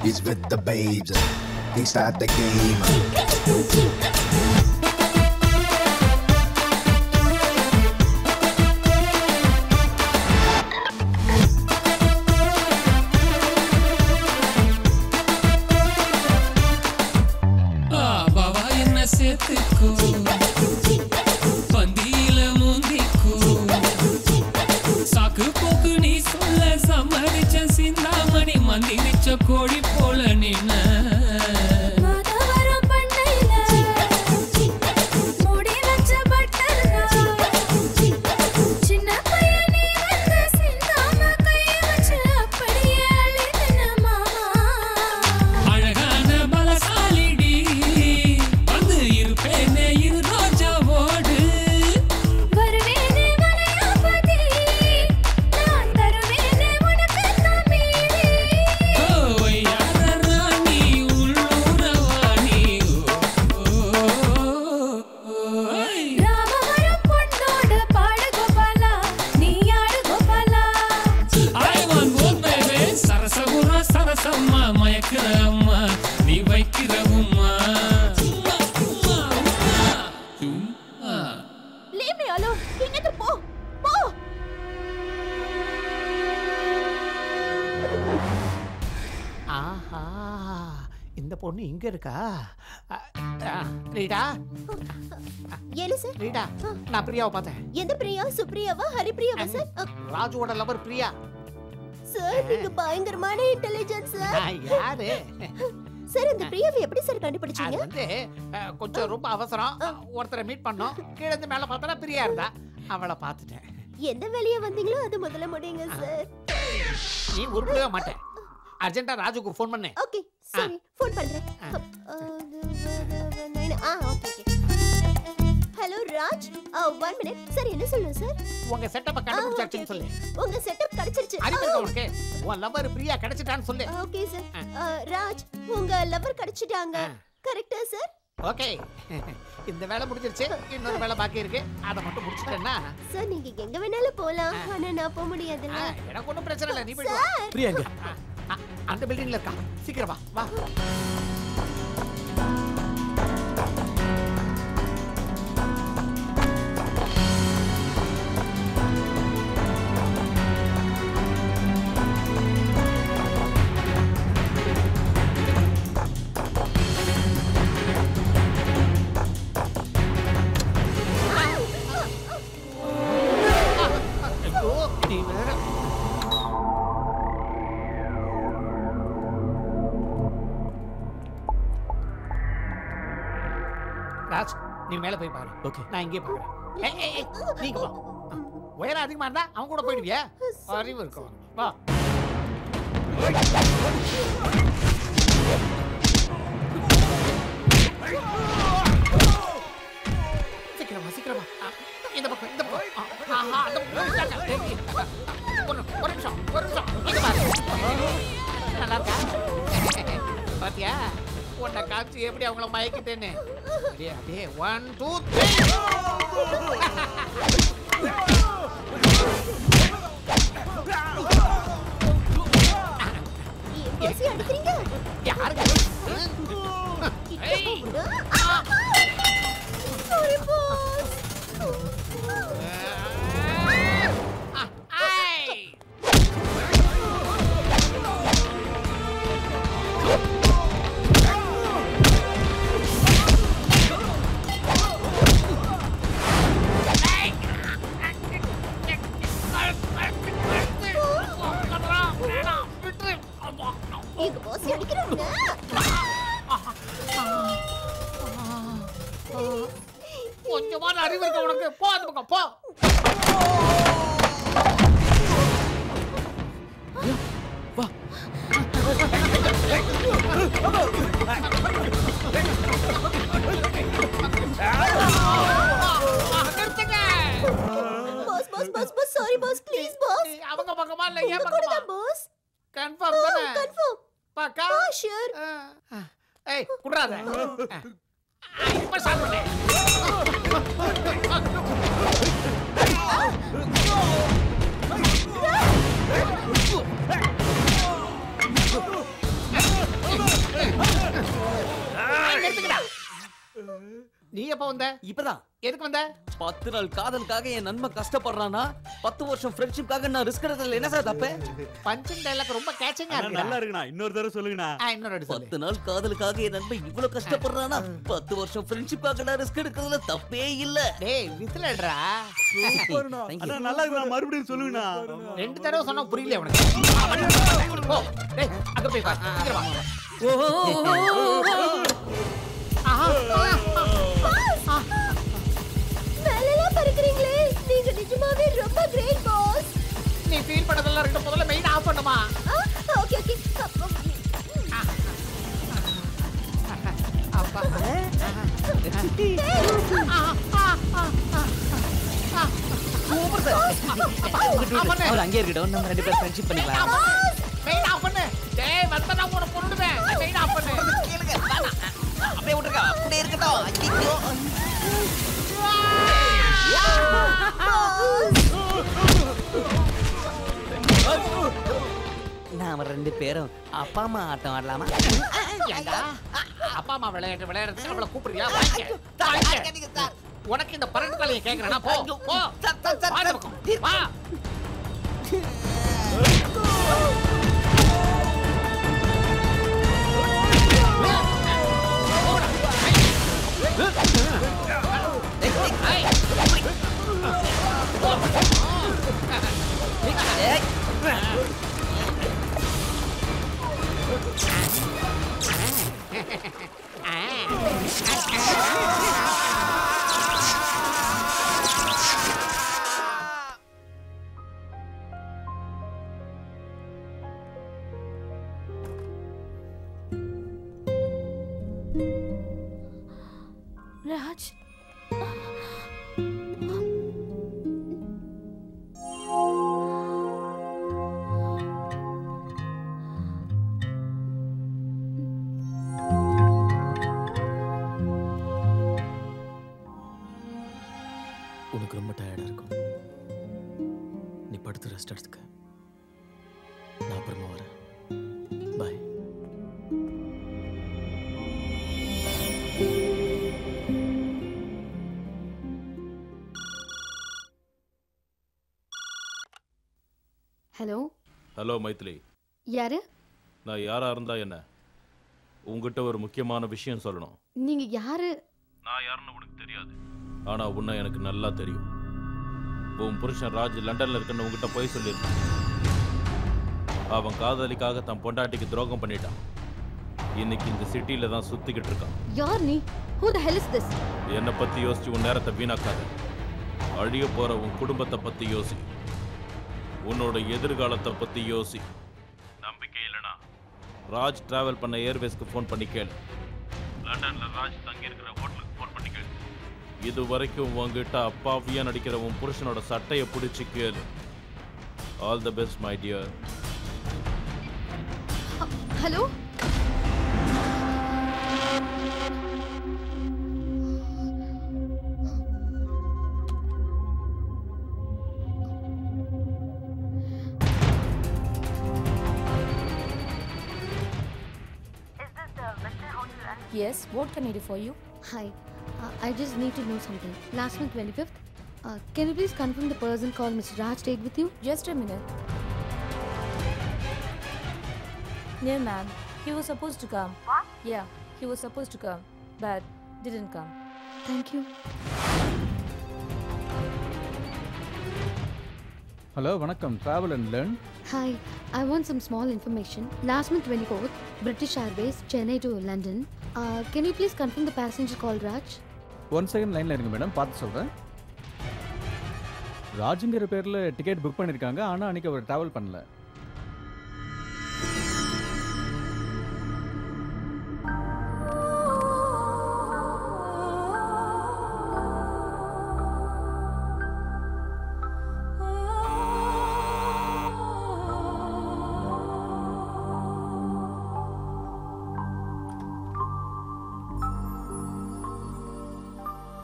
T: He's with the babes. He start the game.
S: Baba enna setukku pandila mundikku saku poku nee solla samadicha sindamani mandiricha kodi pola ninna
P: பொண்ணு இங்க இருக்கா? ரீடா
Q: என்ன சார்?
P: ரீடா நான் பிரியாவை பார்த்தேன்.
Q: எந்த பிரியா? சுப்ரியாவா ஹரிப்ரியாவா சார்?
P: ராஜுவோட லவர் பிரியா.
Q: சார் நீங்க பயங்கரமான இன்டெலிஜென்ஸ் சார்.
P: யாரு?
Q: சார் இந்த பிரியாவை எப்படி சார் கண்டுபிடிச்சீங்க?
P: அது வந்து கொஞ்சம் ரொம்ப அவசரம். ஒருத்தரை மீட் பண்ணோம். கீழ இருந்து மேல பார்த்தா பிரியா இருந்தா. அவளை பார்த்துட்டேன்.
Q: எந்த வெளிய வந்தீங்களோ அது முதல்ல முடிங்க சார்.
P: நீ உருப்படவே மாட்டேன். அர்ஜென்ட்டா ராஜுக்கு ஃபோன் பண்ணு.
Q: ஓகே சரி ஃபோன் பண்றேன். Okay hello Raj 1 minute. Sir என்ன சொல்லுங்க சார்?
P: உங்க செட்டப்ப கண்டுபிடிச்சாச்சுன்னு சொல்லு.
Q: உங்க செட்டப் கிடைச்சிருச்சு.
P: அறிவு உனக்கு உன் லவர் பிரியா கிடைச்சிட்டான்னு சொல்லு.
Q: Okay sir. ராஜ் உங்க லவர் கிடைச்சிட்டாங்க. கரெக்ட்டா சார்?
P: ஓகே இந்த வேலை முடிஞ்சிருச்சு. இன்னொரு வேலை பாக்கி இருக்கு. அதை மட்டும் முடிச்சிட்டேன்னா
Q: சார் நீங்க எங்க வேணாலும் போலாம். ஆனா நான் போக முடியாதுல்ல.
P: எனக்கு ஒன்றும் பிரச்சனை இல்லை. நீ போய் வா.
A: பிரியா எங்க?
P: அந்த பில்டிங்ல இருக்கா. சீக்கிரம் வா வா. ராஜ் நீ மேல போய் பாரு. ஓகே நான் இங்கே பாக்குறேன். நீங்க வா. உயரம் அதிகமா இருந்தா அவன் கூட போயிடுவியா? அறிவு இருக்கும். வா. சீக்கிரமா சீக்கிரமா. இந்த பக்கம் இந்த பக்கம். ஒரு நிமிஷம். இங்க பாரு. நல்லா இருக்கா? பாத்தியா? உன்னை காமிச்சு எப்படி அவங்கள மயக்கிட்டேன்னு. அப்படியே அப்படியே 1 2 3.
Q: பாஸ் அடிக்கிறீங்க.
P: யாருங்க? ஏய்.
Q: Sorry boss. எங்க பாஸ் அடிக்கிறாங்க.
P: கொஞ்சமான அறிவு இருக்க உனக்கு. போ அந்த பக்கம் போ.
B: வா.
Q: Boss boss boss boss sorry boss please boss.
P: அவங்க பக்கமா இல்ல ஏன் பக்கமா?
Q: பாஸ்
P: கன்ஃபார்ம் தானே?
Q: கன்ஃபார்ம்.
P: பக்கா?
Q: ஷூர்.
P: ஏய் குடுறாத. இப்ப ஸ்டார்ட் பண்ணு. நீ எப்ப வந்த?
C: இப்பதான்.
P: எதுக்கு வந்த?
C: 10 நாள் காதலுக்காக என் நண்பன் கஷ்டப்படுறானா 10 வருஷம் ஃப்ரெண்ட்ஷிப்காக நான் ரிஸ்க் எடுத்ததுல என்ன சார் தப்பு?
P: பஞ்சிங் டயலாக் ரொம்ப கேட்சிங்கா இருக்கு.
R: நல்லா இருக்குண்ணா. இன்னொரு தடவை சொல்லுங்கண்ணா.
P: இன்னொரு தடவை சொல்லு.
C: 10 நாள் காதலுக்காக என் நண்பன் இவ்வளவு கஷ்டப்படுறானா 10 வருஷம் ஃப்ரெண்ட்ஷிப்காக நான் ரிஸ்க் எடுக்கிறதுல தப்பே இல்ல.
P: டேய் விசிலடா.
R: சூப்பர்ண்ணா. அண்ணா நல்லா இருக்குண்ணா. மறுபடியும் சொல்லுங்கண்ணா.
P: 2 தடவை சொன்னா புரியல உனக்கு. போ. டேய் அங்க போய் பாரு. சீக்கிரம் வா.
Q: மேலலாம் பறக்குறீங்களே. நீங்க நிஜமாவே ரொம்ப கிரேட் பாஸ்.
P: நீ ஃபீல் பண்ணதெல்லாம் ரெண்டு முதல்ல மெயின் ஆஃப் பண்ணுமா?
Q: Okay okay.
P: அப்பா.
C: Super sir. அவர் அங்கே இருக்கட்டும். நம்ம ரெண்டு பேரும் ஃப்ரெண்ட்ஷிப் பண்ணிக்கலாம்.
P: மெயின் ஆஃப் பண்ணு. டேய் வந்தா நான் உன்னை கொன்னுடுவேன். மெயின் ஆஃப் பண்ணு.
C: கேளுங்க. அப்படியே விட்டுருங்க. அப்படியே இருக்கட்டும். ஐயோ. நாம ரெண்டு பேரும் அப்பா அம்மா ஆட்டம் ஆடலாமா?
P: ஏண்டா அப்பா அம்மா விளையாடுறதுக்கு நம்மள கூப்பிடுறியா? உனக்கு இந்த பரண்டு தலையை கேக்குறேனா? போ போ. வா.
E: ராஜ்
B: உனக்கு ரொம்ப டயர்டா இருக்கும். நீ படுத்து ரெஸ்ட் எடுத்துக்க. நான் அப்புறமா வரேன். பாய்.
E: ஹலோ.
O: ஹலோ மைத்திலி.
E: யாரு?
O: நான் யாரா இருந்தா என்ன? உங்ககிட்ட ஒரு முக்கியமான விஷயம் சொல்லணும்.
E: நீங்க யாரு?
O: நான் யாருன்னு உனக்கு தெரியாது. ஆனா உன்னை எனக்கு நல்லா தெரியும். உன் புருஷன் ராஜ் லண்டன்ல இருக்குன்னு உங்ககிட்ட போய் சொல்லியிருக்கான். அவன் காதலிக்காக தன் பொண்டாட்டிக்கு துரோகம் பண்ணிட்டான். இன்னைக்கு இந்த சிட்டில தான் சுத்திக்கிட்டு இருக்கான்.
E: யார் நீ? Who the hell is this?
O: என்னை பத்தி யோசிச்சு உன் நேரத்தை வீணாக்காத. அழிய போற உன் குடும்பத்தை பத்தி யோசி. உன்னோட எதிர்காலத்தை பத்தி யோசி. நம்பிக்கை இல்லைனா ராஜ் டிராவல் பண்ண ஏர்வேஸ்க்கு ஃபோன் பண்ணி கேளு. லண்டன்ல ராஜ் தங்கி இருக்கிற ஹோட்டலுக்கு ஃபோன் பண்ணி கேளு. இது வரைக்கும் உங்ககிட்ட அப்பாவியா நடிக்கிற உன் புருஷனோட சட்டையை பிடிச்சி கேளு. All the best my dear.
E: Hello.
F: Yes, what can I do for you?
E: Hi, I just need to know something. Last month 25th, can you please confirm the person called Mr. Raj stayed with you?
F: Just a minute. No, ma'am. He was supposed to come. What? Yeah, he was supposed to come, but didn't come.
E: Thank you.
A: Hello வணக்கம் travel and learn.
E: Hi, I want some small information. Last month 24th, British Airways, Chennai to London. Can you please confirm the passenger called Raj?
A: 1 second லைனில் இருங்க madam, பார்த்து சொல்கிறேன். ராஜுங்கிற பேரில் ticket book பண்ணியிருக்காங்க, ஆனால் அன்றைக்கி hour travel பண்ணல.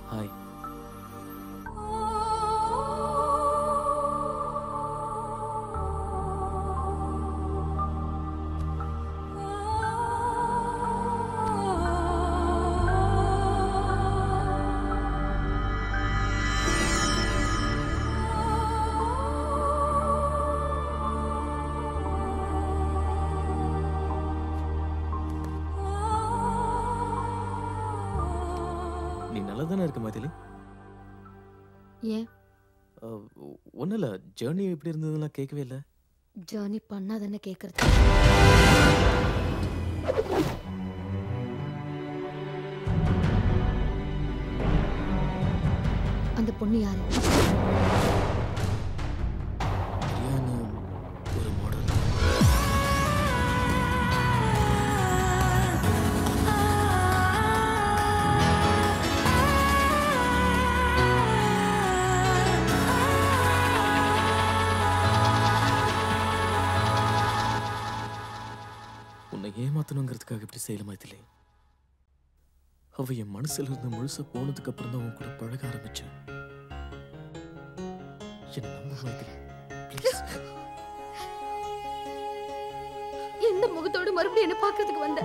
B: Hi. நீ நல்லா தானே இருக்க மைதிலி?
E: ஏன்?
B: ஒன்றும் இல்லை, ஜேர்னி எப்படி இருந்ததுலாம் கேட்கவே இல்லை.
E: ஜேர்னி பண்ணாதானே கேட்குறது. அந்த பொண்ணு யாரு?
B: ஒரு மாடல். உன்னை ஏமாத்தணுங்கிறதுக்காக இப்படி செய்யல மைதிலி. அவ என் மனசுல இருந்து முழுசா போனதுக்கு அப்புறம் தான் உன் கூட பழக ஆரம்பிச்சேன். என்ன நம்ப மைதிலி, ப்ளீஸ்.
E: எந்த முகத்தோடு மறுபடியும் என்ன பார்க்கிறதுக்கு வந்த?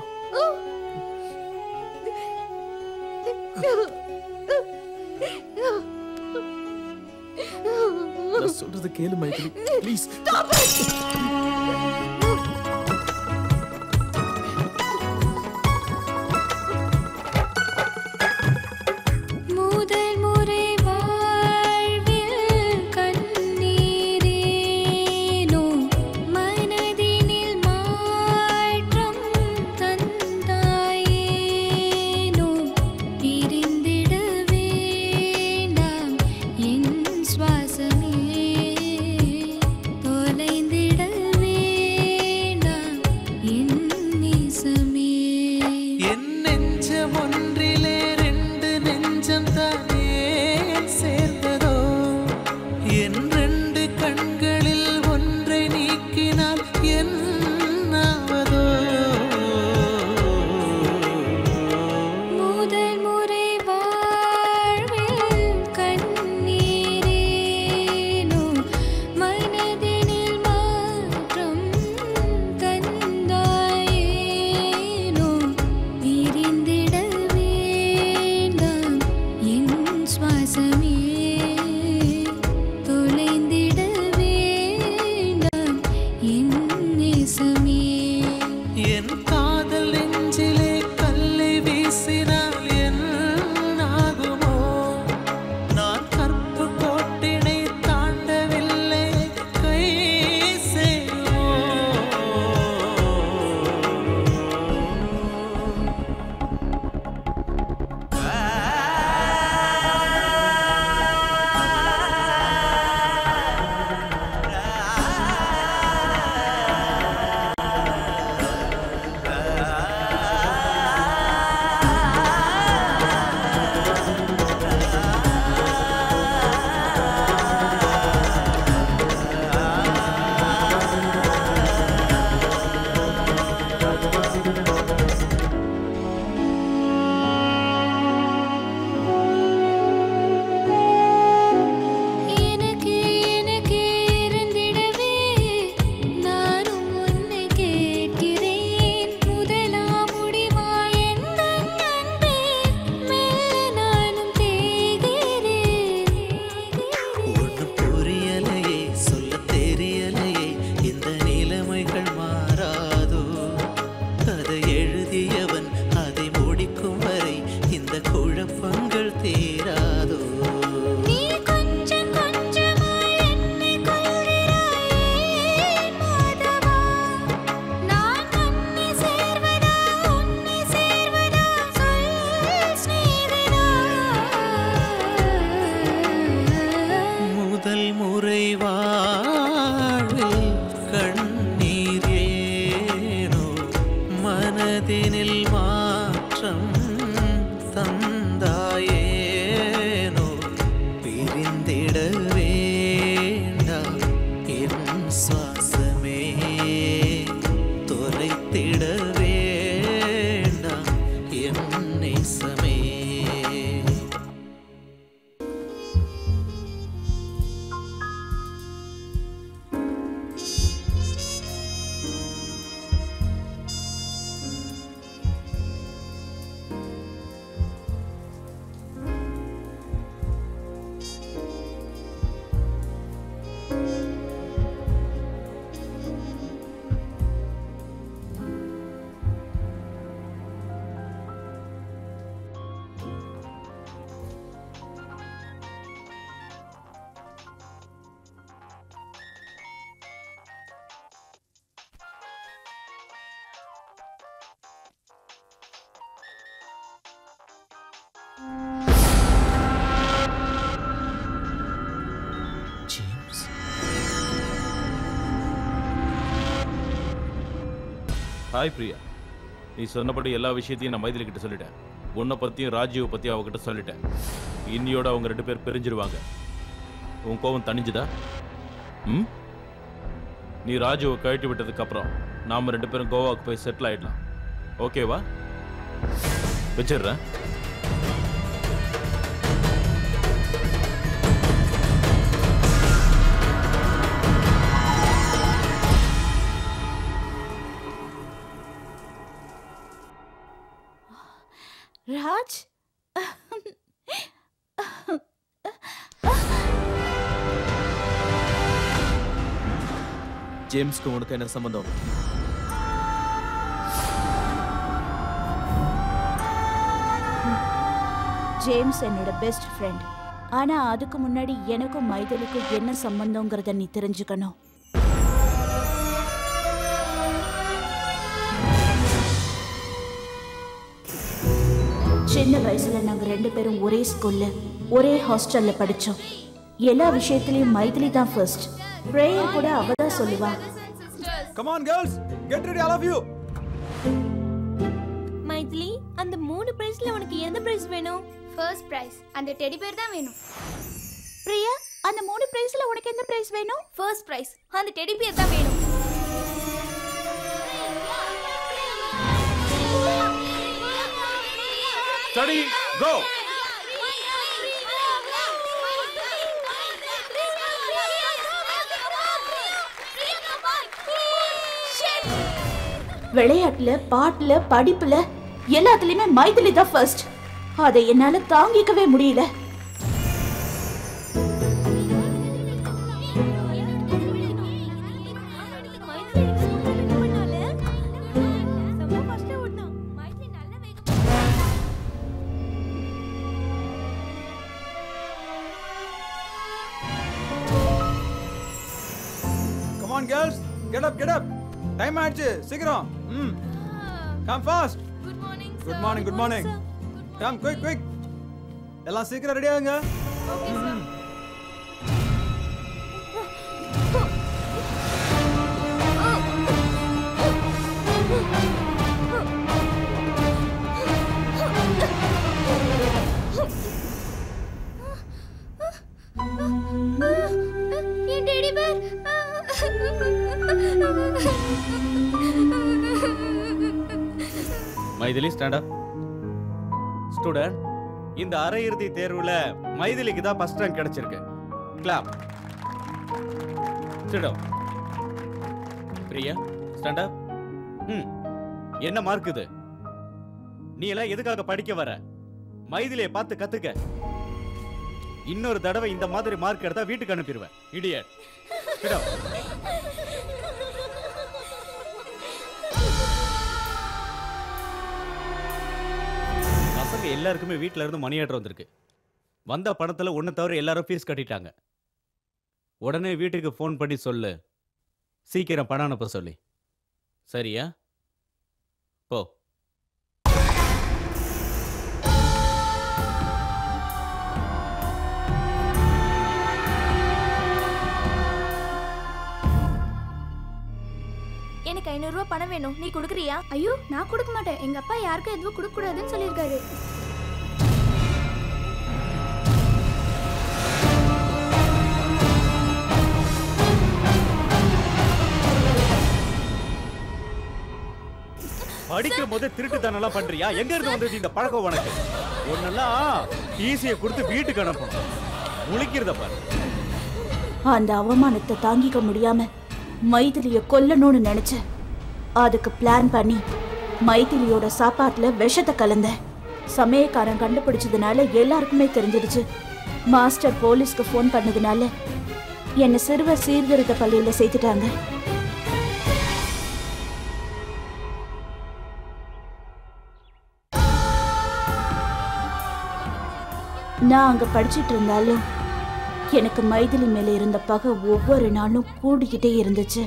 B: நான் சொல்றது கேளு மைதிலி, ப்ளீஸ்.
M: முதல் முறை வாழ்வில் கண்ணீரேனோ மனதினில் மாற்றம் தந்தாயேனோ பிரிந்திட வேண்டாம் என் சுவாசமே தொலைந்திட வேண்டாம் என் நேசமே
N: என் நெஞ்சம் ஒன்றிலே ரெண்டு நெஞ்சம் தானே சேர்ந்ததோ என் ரெண்டு கண்களில் ஒன்றை நீக்கினால் என்னாவதோ
M: முதல் முறை வாழ்வில் கண்ணீரேனோ மனதினில் மாற்றம் தந்தாயேனோ பிரிந்திட வேண்டாம் என் சுவாசமே தொலைந்திட வேண்டாம் என் நேசமே
N: என் காதல் நெஞ்சிலே கல்லை வீசினால் என்னாகுமோ நான் கற்பு கோட்டினை தாண்டவில்லை கை சேருமோ
O: ஹாய் பிரியா, நீ சொன்னபடி எல்லா விஷயத்தையும் நான் மைதிலி கிட்ட சொல்லிட்டேன். உன்னை பற்றியும் ராஜீவை பற்றியும் அவகிட்ட சொல்லிட்டேன். இன்னியோட அவங்க 2 பேர் பிரிஞ்சிருவாங்க. உன் கோவம் தணிஞ்சுதா? ம், நீ ராஜுவை கழட்டி விட்டதுக்கு அப்புறம் நாம 2 பேரும் கோவாவுக்கு போய் செட்டில் ஆயிடலாம். ஓகேவா? வச்சிடுறேன்.
H: ராஜ்,
B: ஜேம்ஸ்க்கு உனக்கு என்ன சம்பந்தம்?
U: ஜேம்ஸ் என்னோட பெஸ்ட் ஃப்ரெண்ட். ஆனா அதுக்கு முன்னாடி எனக்கும் மைதிலிக்கும் என்ன சம்பந்தங்கிறத நீ தெரிஞ்சுக்கணும். சின்ன வயசுல நாங்க 2 பேரும் ஒரே ஸ்கூல்ல ஒரே ஹாஸ்டல்ல படிச்சோம். எல்லா விஷயத்திலயும் மைதிலி தான் ஃபர்ஸ்ட். பிரேயர் கூட அவ தான் சொல்லுவா.
G: Come on girls, get ready all of you.
Q: Maithili, அந்த 3 பிரைஸ்ல உனக்கு எந்த பிரைஸ் வேணும்?
V: First prize. அந்த டெடி பேர் தான் வேணும்.
U: பிரியா, அந்த 3 பிரைஸ்ல உனக்கு எந்த பிரைஸ் வேணும்?
V: First prize. அந்த டெடி பேர் தான் வேணும்.
O: Study, go.
U: விளையாட்டுல, பாட்டுல, படிப்புல எல்லாத்துலயுமே மைதிலி தான் ஃபர்ஸ்ட். அதை என்னால தாங்கிக்கவே முடியல.
G: Come on girls, get up, get up. Time ஆயிடுச்சு, சீக்கிரம். Come fast.
V: Good morning, sir.
G: Good morning, good morning. Come quick, quick. எல்லாம் சீக்கிரம் ரெடி ஆகுங்க.
V: Okay, sir. என் teddy bear.
I: Maithili, stand up. Student, இந்த அரையிறுதி தேர்வுல மைதிலிக்கு தான் ஃபர்ஸ்ட் ரேங்க் கிடைச்சிருக்கு. Clap. Sit down. Priya, stand up. என்ன மார்க் இது? நீ எல்லாம் எதுக்காக படிக்க வர? மைதிலியை பார்த்து கத்துக்க. இன்னொரு தடவை இந்த மாதிரி மார்க் எடுத்தா வீட்டுக்கு அனுப்பிடுவேன். இடியட். Sit down. பசங்க எல்லாருக்குமே வீட்டில இருந்து மணி ஆர்டர் வந்திருக்கு. வந்த பணத்துல ஒன்னு தவிர எல்லாரும் ஃபீஸ் கட்டிட்டாங்க. உடனே வீட்டுக்கு ஃபோன் பண்ணி சொல்லு, சீக்கிரம் பணம் அனுப்ப சொல்லி. சரியா? போ.
V: எனக்கு 500 ரூபாய் பணம் வேணும். நீ கொடுக்குறியா? ஐயோ, நான் கொடுக்க மாட்டேன். எங்க அப்பா யாருக்கும் எதுவும் கொடுக்க கூடாதுன்னு சொல்லியிருக்காரு.
I: படிக்கும் போது திருட்டுத்தனம்லாம் பண்றியா? எங்க இருந்து வந்தது இந்த பழக்கம் உனக்கு? ஒன்னெல்லாம் ஈஸியை கொடுத்து வீட்டுக்கு அனுப்பணும். முழிக்கிறத பாரு.
U: அந்த அவமானத்தை தாங்கிக்க முடியாம மைதிலிய கொல்லணும்னு நினைச்சேன். அதுக்கு பிளான் பண்ணி மைதிலியோட சாப்பாட்டுல விஷத்தை கலந்தேன். சமயக்காரன் கண்டுபிடிச்சதுனால எல்லாருக்குமே தெரிஞ்சிடுச்சு. மாஸ்டர் போலீஸ்க்கு ஃபோன் பண்ணதுனால என்னை சிறுவர் சீர்திருத்த பள்ளியில சேர்த்துட்டாங்க. நான் அங்க படிச்சிட்டு இருந்தாலும் எனக்கு மைதிலி மேல இருந்த பகை ஒவ்வொரு நாளும் கூடிக்கிட்டே இருந்துச்சு.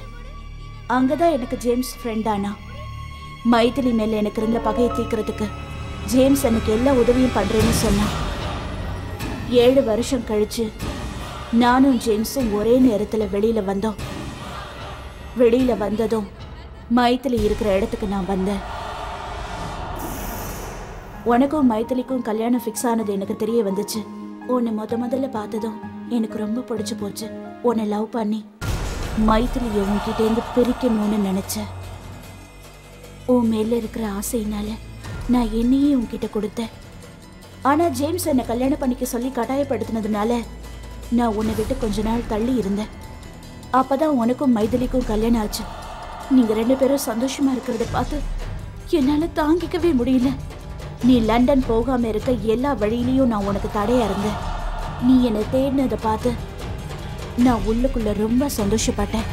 U: அங்கதான் எனக்கு ஜேம்ஸ் ஃப்ரெண்ட் ஆனா. மைதிலி மேல எனக்கு இருந்த பகையை தீர்க்கறதுக்கு ஜேம்ஸ் எனக்கு எல்லா உதவியும் பண்றேன்னு சொன்னான். 7 வருஷம் கழிச்சு நானும் ஜேம்ஸும் ஒரே நேரத்துல வெளியில வந்தோம். வெளியில வந்ததும் மைத்திலி இருக்கிற இடத்துக்கு நான் வந்தேன். உனக்கும் மைத்திலிக்கும் கல்யாணம் ஃபிக்ஸ் ஆனது எனக்கு தெரிய வந்துச்சு. உன்னை முதல்ல பார்த்ததும் எனக்கு ரொம்ப பிடிச்சு போச்சு. உன்னை லவ் பண்ணி மைத்திலியை உன்கிட்டேருந்து பிரிக்கணும்னு நினைச்சேன். உன் மேல இருக்கிற ஆசையினால நான் என்னையே உன்கிட்ட கொடுத்தேன். ஆனா ஜேம்ஸ் என்னை கல்யாணம் பண்ணிக்க சொல்லி கட்டாயப்படுத்தினதுனால நான் உன்னை விட்டு கொஞ்ச நாள் தள்ளி இருந்தேன். அப்பதான் உனக்கும் மைதிலிக்கும் கல்யாணம் ஆச்சு. நீங்க 2 பேரும் சந்தோஷமா இருக்கிறத பார்த்து என்னால தாங்கிக்கவே முடியல. நீ லண்டன் போகாம இருக்க எல்லா வழியிலையும் நான் உனக்கு தடையா இருந்தேன். நீ என்னை தேடினதை பார்த்து நான் உள்ளுக்குள்ள ரொம்ப சந்தோஷப்பட்டேன்.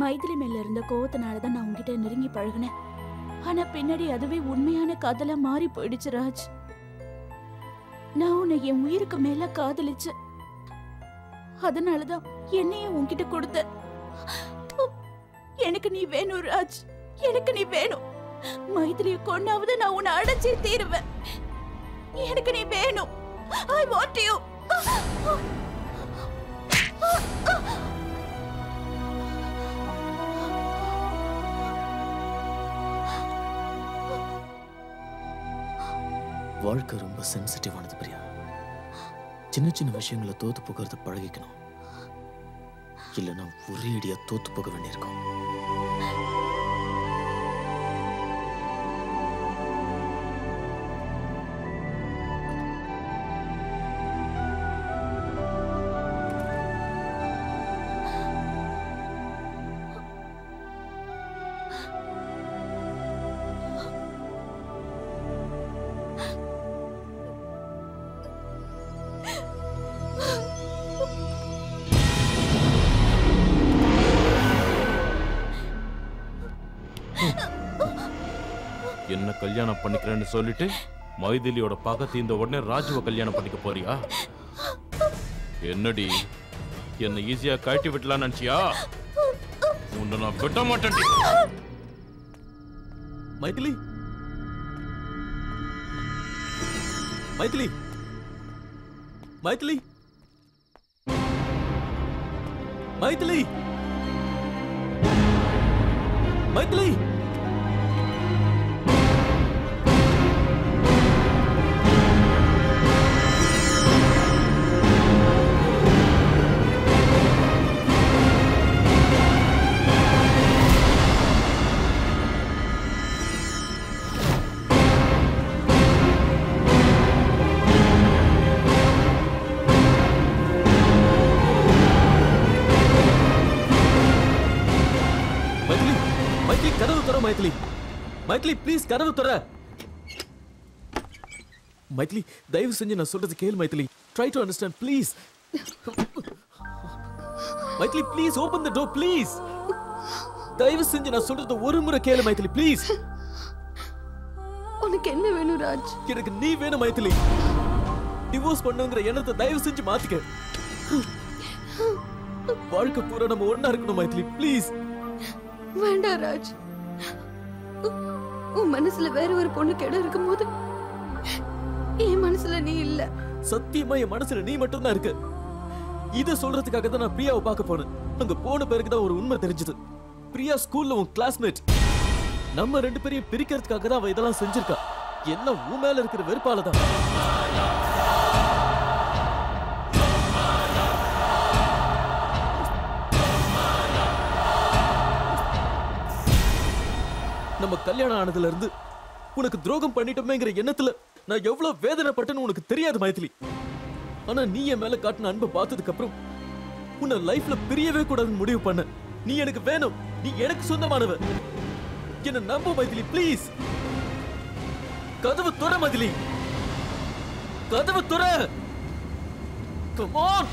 U: மைதிலி மேல இருந்த கோவத்தினாலதான் நான் உன்கிட்ட நெருங்கி பழகினேன். ஆனா பின்னாடி அதுவே உண்மையான காதலா மாறி போயிடுச்சு ராஜ். நான் உன்னை என் உயிருக்கு மேல காதலிச்சேன். அதனாலதான் என்னையே உன்கிட்ட கொடுத்த. எனக்கு நீ வேணும் ராஜ், எனக்கு நீ வேணும். மைதிலியை கொண்டாவது நான் உன்னை அடைச்சே தீருவேன். எனக்கு நீ வேணும். I want you.
B: வாழ்க்கை ரொம்ப சென்சிட்டிவானது பிரியா. சின்ன சின்ன விஷயங்களை தோத்து போகிறது பழகிக்கணும். இல்லைன்னா ஒரே அடியா தோத்து போக வேண்டியிருக்கும்.
O: என்ன கல்யாணம் பண்ணிக்கிறேன்னு சொல்லிட்டு மைதிலியோட பகை தீர்ந்த உடனே ராஜுவை கல்யாணம் பண்ணிக்க போறியா? என்னடி என்ன ஈஸியா கட்டி விட்டலாம் நினைச்சியா? உன்னை நான் விட மாட்டேன்.
B: மைதிலி, மைதிலி, மைதிலி, மைதிலி, மைதிலி. மைதிலி, மைதிலி ப்ளீஸ் கதவு தர. மைதிலி தயவு செஞ்சு நான் சொல்றது கேளு Maithili. Try to understand please. Maithili please open the door please. தயவு செஞ்சு நான் சொல்றது ஒரு முறை கேளு மைதிலி ப்ளீஸ்.
E: உனக்கு என்ன வேணும் ராஜ்?
B: எனக்கு நீ வேணும் மைதிலி. டிவோர்ஸ் பண்ணுங்கிற எண்ணத்தை தயவு செஞ்சு மாத்திக்க. வாழ்க்கை பூரா நம்ம ஒண்ணா இருக்கணும் மைதிலி ப்ளீஸ்.
E: வேண்டாம் ராஜ். உன் மனசுல வேற ஒரு பொண்ணுக்கு இடம் இருக்கும்போது என் மனசுல நீ இல்ல.
B: சத்தியமா என் மனசுல நீ மட்டும் தான் இருக்க. இத சொல்றதுக்காக தான் நான் பிரியாவை பார்க்க போனேன். அங்க போன பிறகு தான் ஒரு உண்மை தெரிஞ்சது. பிரியா ஸ்கூல்ல உன் கிளாஸ்மேட். நம்ம 2 பேரையும் பிரிக்கிறதுக்காக தான் அவ இதெல்லாம் செஞ்சிருக்கா. எல்லாம் உன் மேல இருக்கிற வெறுப்பால தான். நம்ம கல்யாணம் ஆனதுல இருந்து உனக்கு துரோகம் பண்ணிட்டோமேங்கிற எண்ணத்துல நான் எவ்வளவு வேதனைப்பட்டேன்னு உனக்கு தெரியாது மைதிலி. ஆனா நீ என் மேல காட்டின அன்பை பார்த்ததுக்கு அப்புறம் உன்னை லைஃப்ல பிரியவே கூடாதுன்னு முடிவு பண்ண. நீ எனக்கு வேணும், நீ எனக்கு சொந்தமானவ. என்ன நம்ப மைதிலி ப்ளீஸ். கதவு துற மைதிலி, கதவு துற. Come on.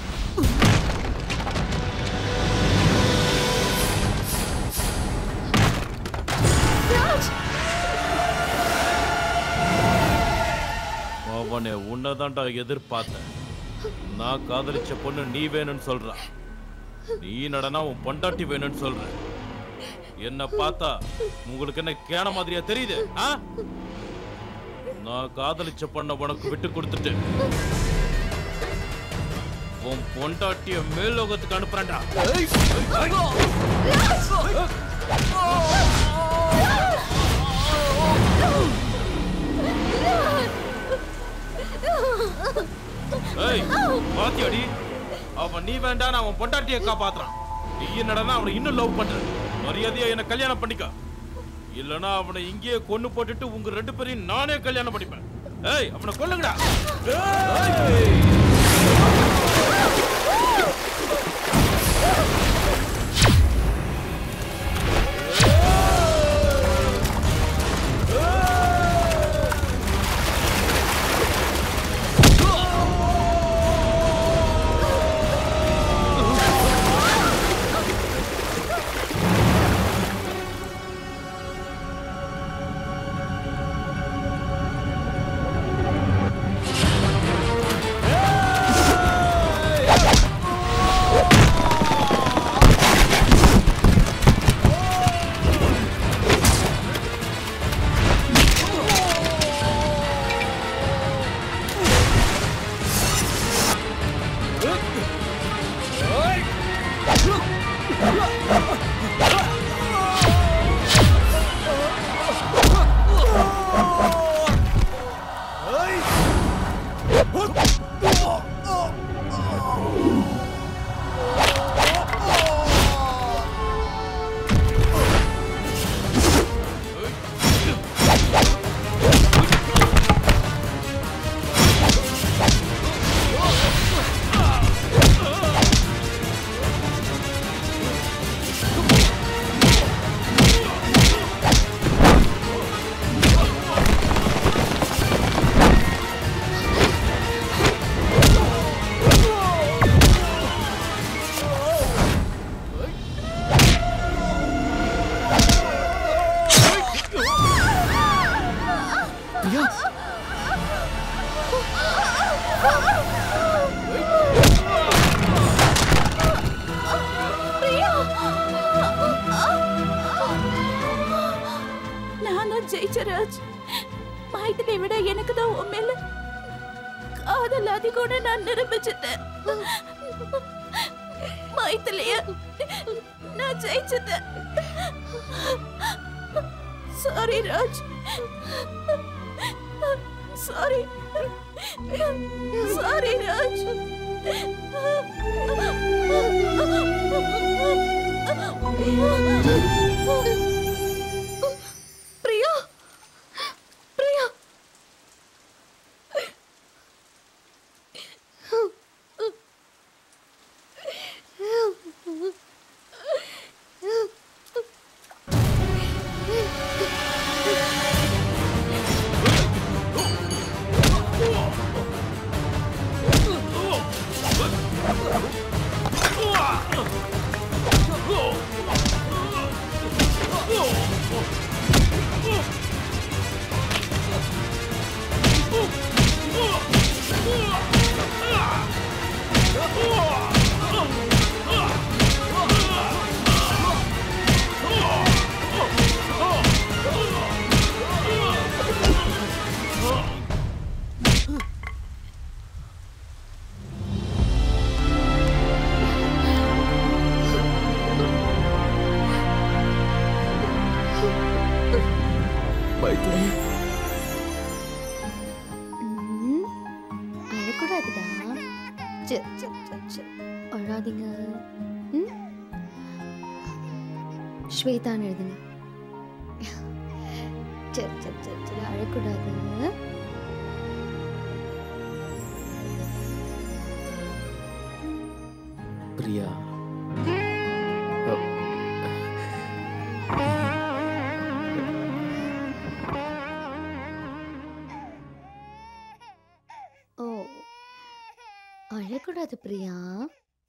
O: அவனே உன்னதான்டா எதிர்பார்த்தேன். நான் காதலிச்ச பொண்ணு நீ வேணும்னு சொல்ற. நீ நடனா உன் பொண்டாட்டி வேணும்னு சொல்ற. என்ன பார்த்தா உங்களுக்கு என்ன கேன மாதிரியா தெரியுது? நான் காதலிச்ச பண்ண உனக்கு விட்டு கொடுத்துட்டு உன் பொண்டாட்டிய மேலோகத்துக்கு அனுப்புறேன்டா. பாத்தியாடி, அவன் நீ வேண்டாம் அவன் பொண்டாட்டிய காப்பாத்துறான். நீ என்னடா அவனை இன்னும் லவ் பண்ற. மரியாதையா என்ன கல்யாணம் பண்ணிக்க, இல்லனா அவனை இங்கேயே கொன்னு போட்டுட்டு உங்க 2 பேரையும் நானே கல்யாணம் பண்ணிப்பேன். ஏய் அவனை கொல்லுங்கடா.
U: ஜெயிச்சராஜ், மைத்திலியை விட எனக்கு தான் உன் மேல காதல் அதிகம்னு நான் நிரூபிச்சிட்டேன். மைத்திலிய நான் ஜெயிச்சிட்டேன். Sorry Raj, sorry sorry Raj. Priya, Priya, அழக்கூடாதுடா. அழாதீங்க. ஸ்வேதான்னு எழுதுங்க. சரி சரி சரி சரி, அழக்கூடாது.
B: பிரியா,
E: அழக்கூடாது பிரியா,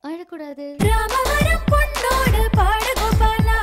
E: அழக்கூடாது.
M: ராமவரம் பொன்னோடு பாடு கோபாலா.